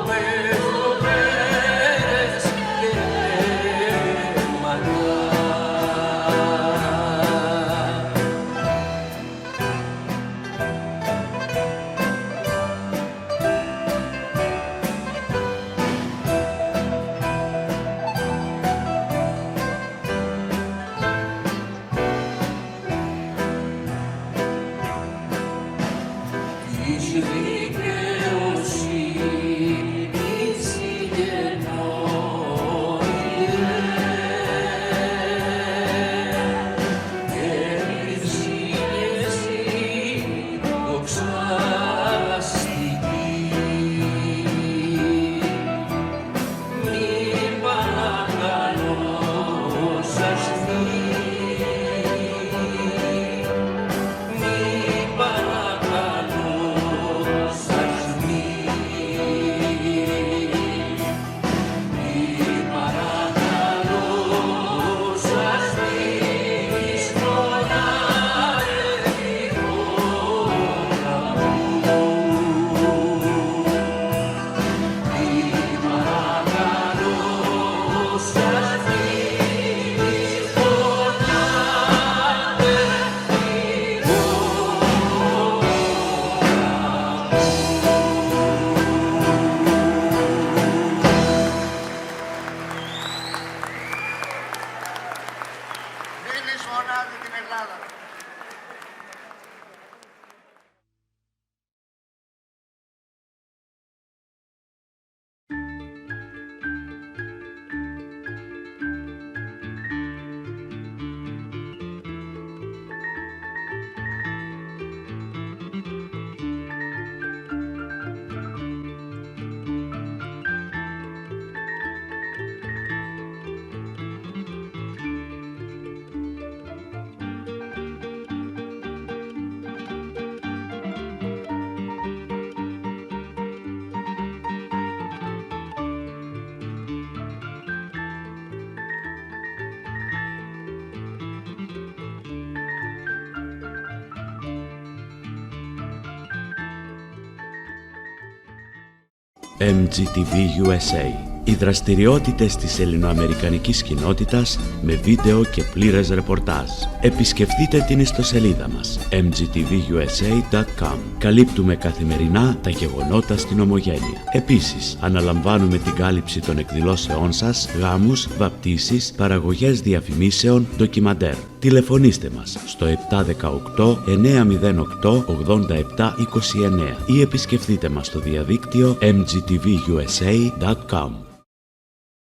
με φοβερό.
βοηθάτε την Ελλάδα.
MGTV USA. Οι δραστηριότητες της ελληνοαμερικανικής κοινότητας με βίντεο και πλήρες ρεπορτάζ. Επισκεφτείτε την ιστοσελίδα μας mgtvusa.com. Καλύπτουμε καθημερινά τα γεγονότα στην Ομογένεια. Επίσης, αναλαμβάνουμε την κάλυψη των εκδηλώσεών σας, γάμους, βαπτίσεις, παραγωγές διαφημίσεων, ντοκιμαντέρ. Τηλεφωνήστε μας στο 718 908 87 29 ή επισκεφτείτε μας στο διαδίκτυο mgtvusa.com.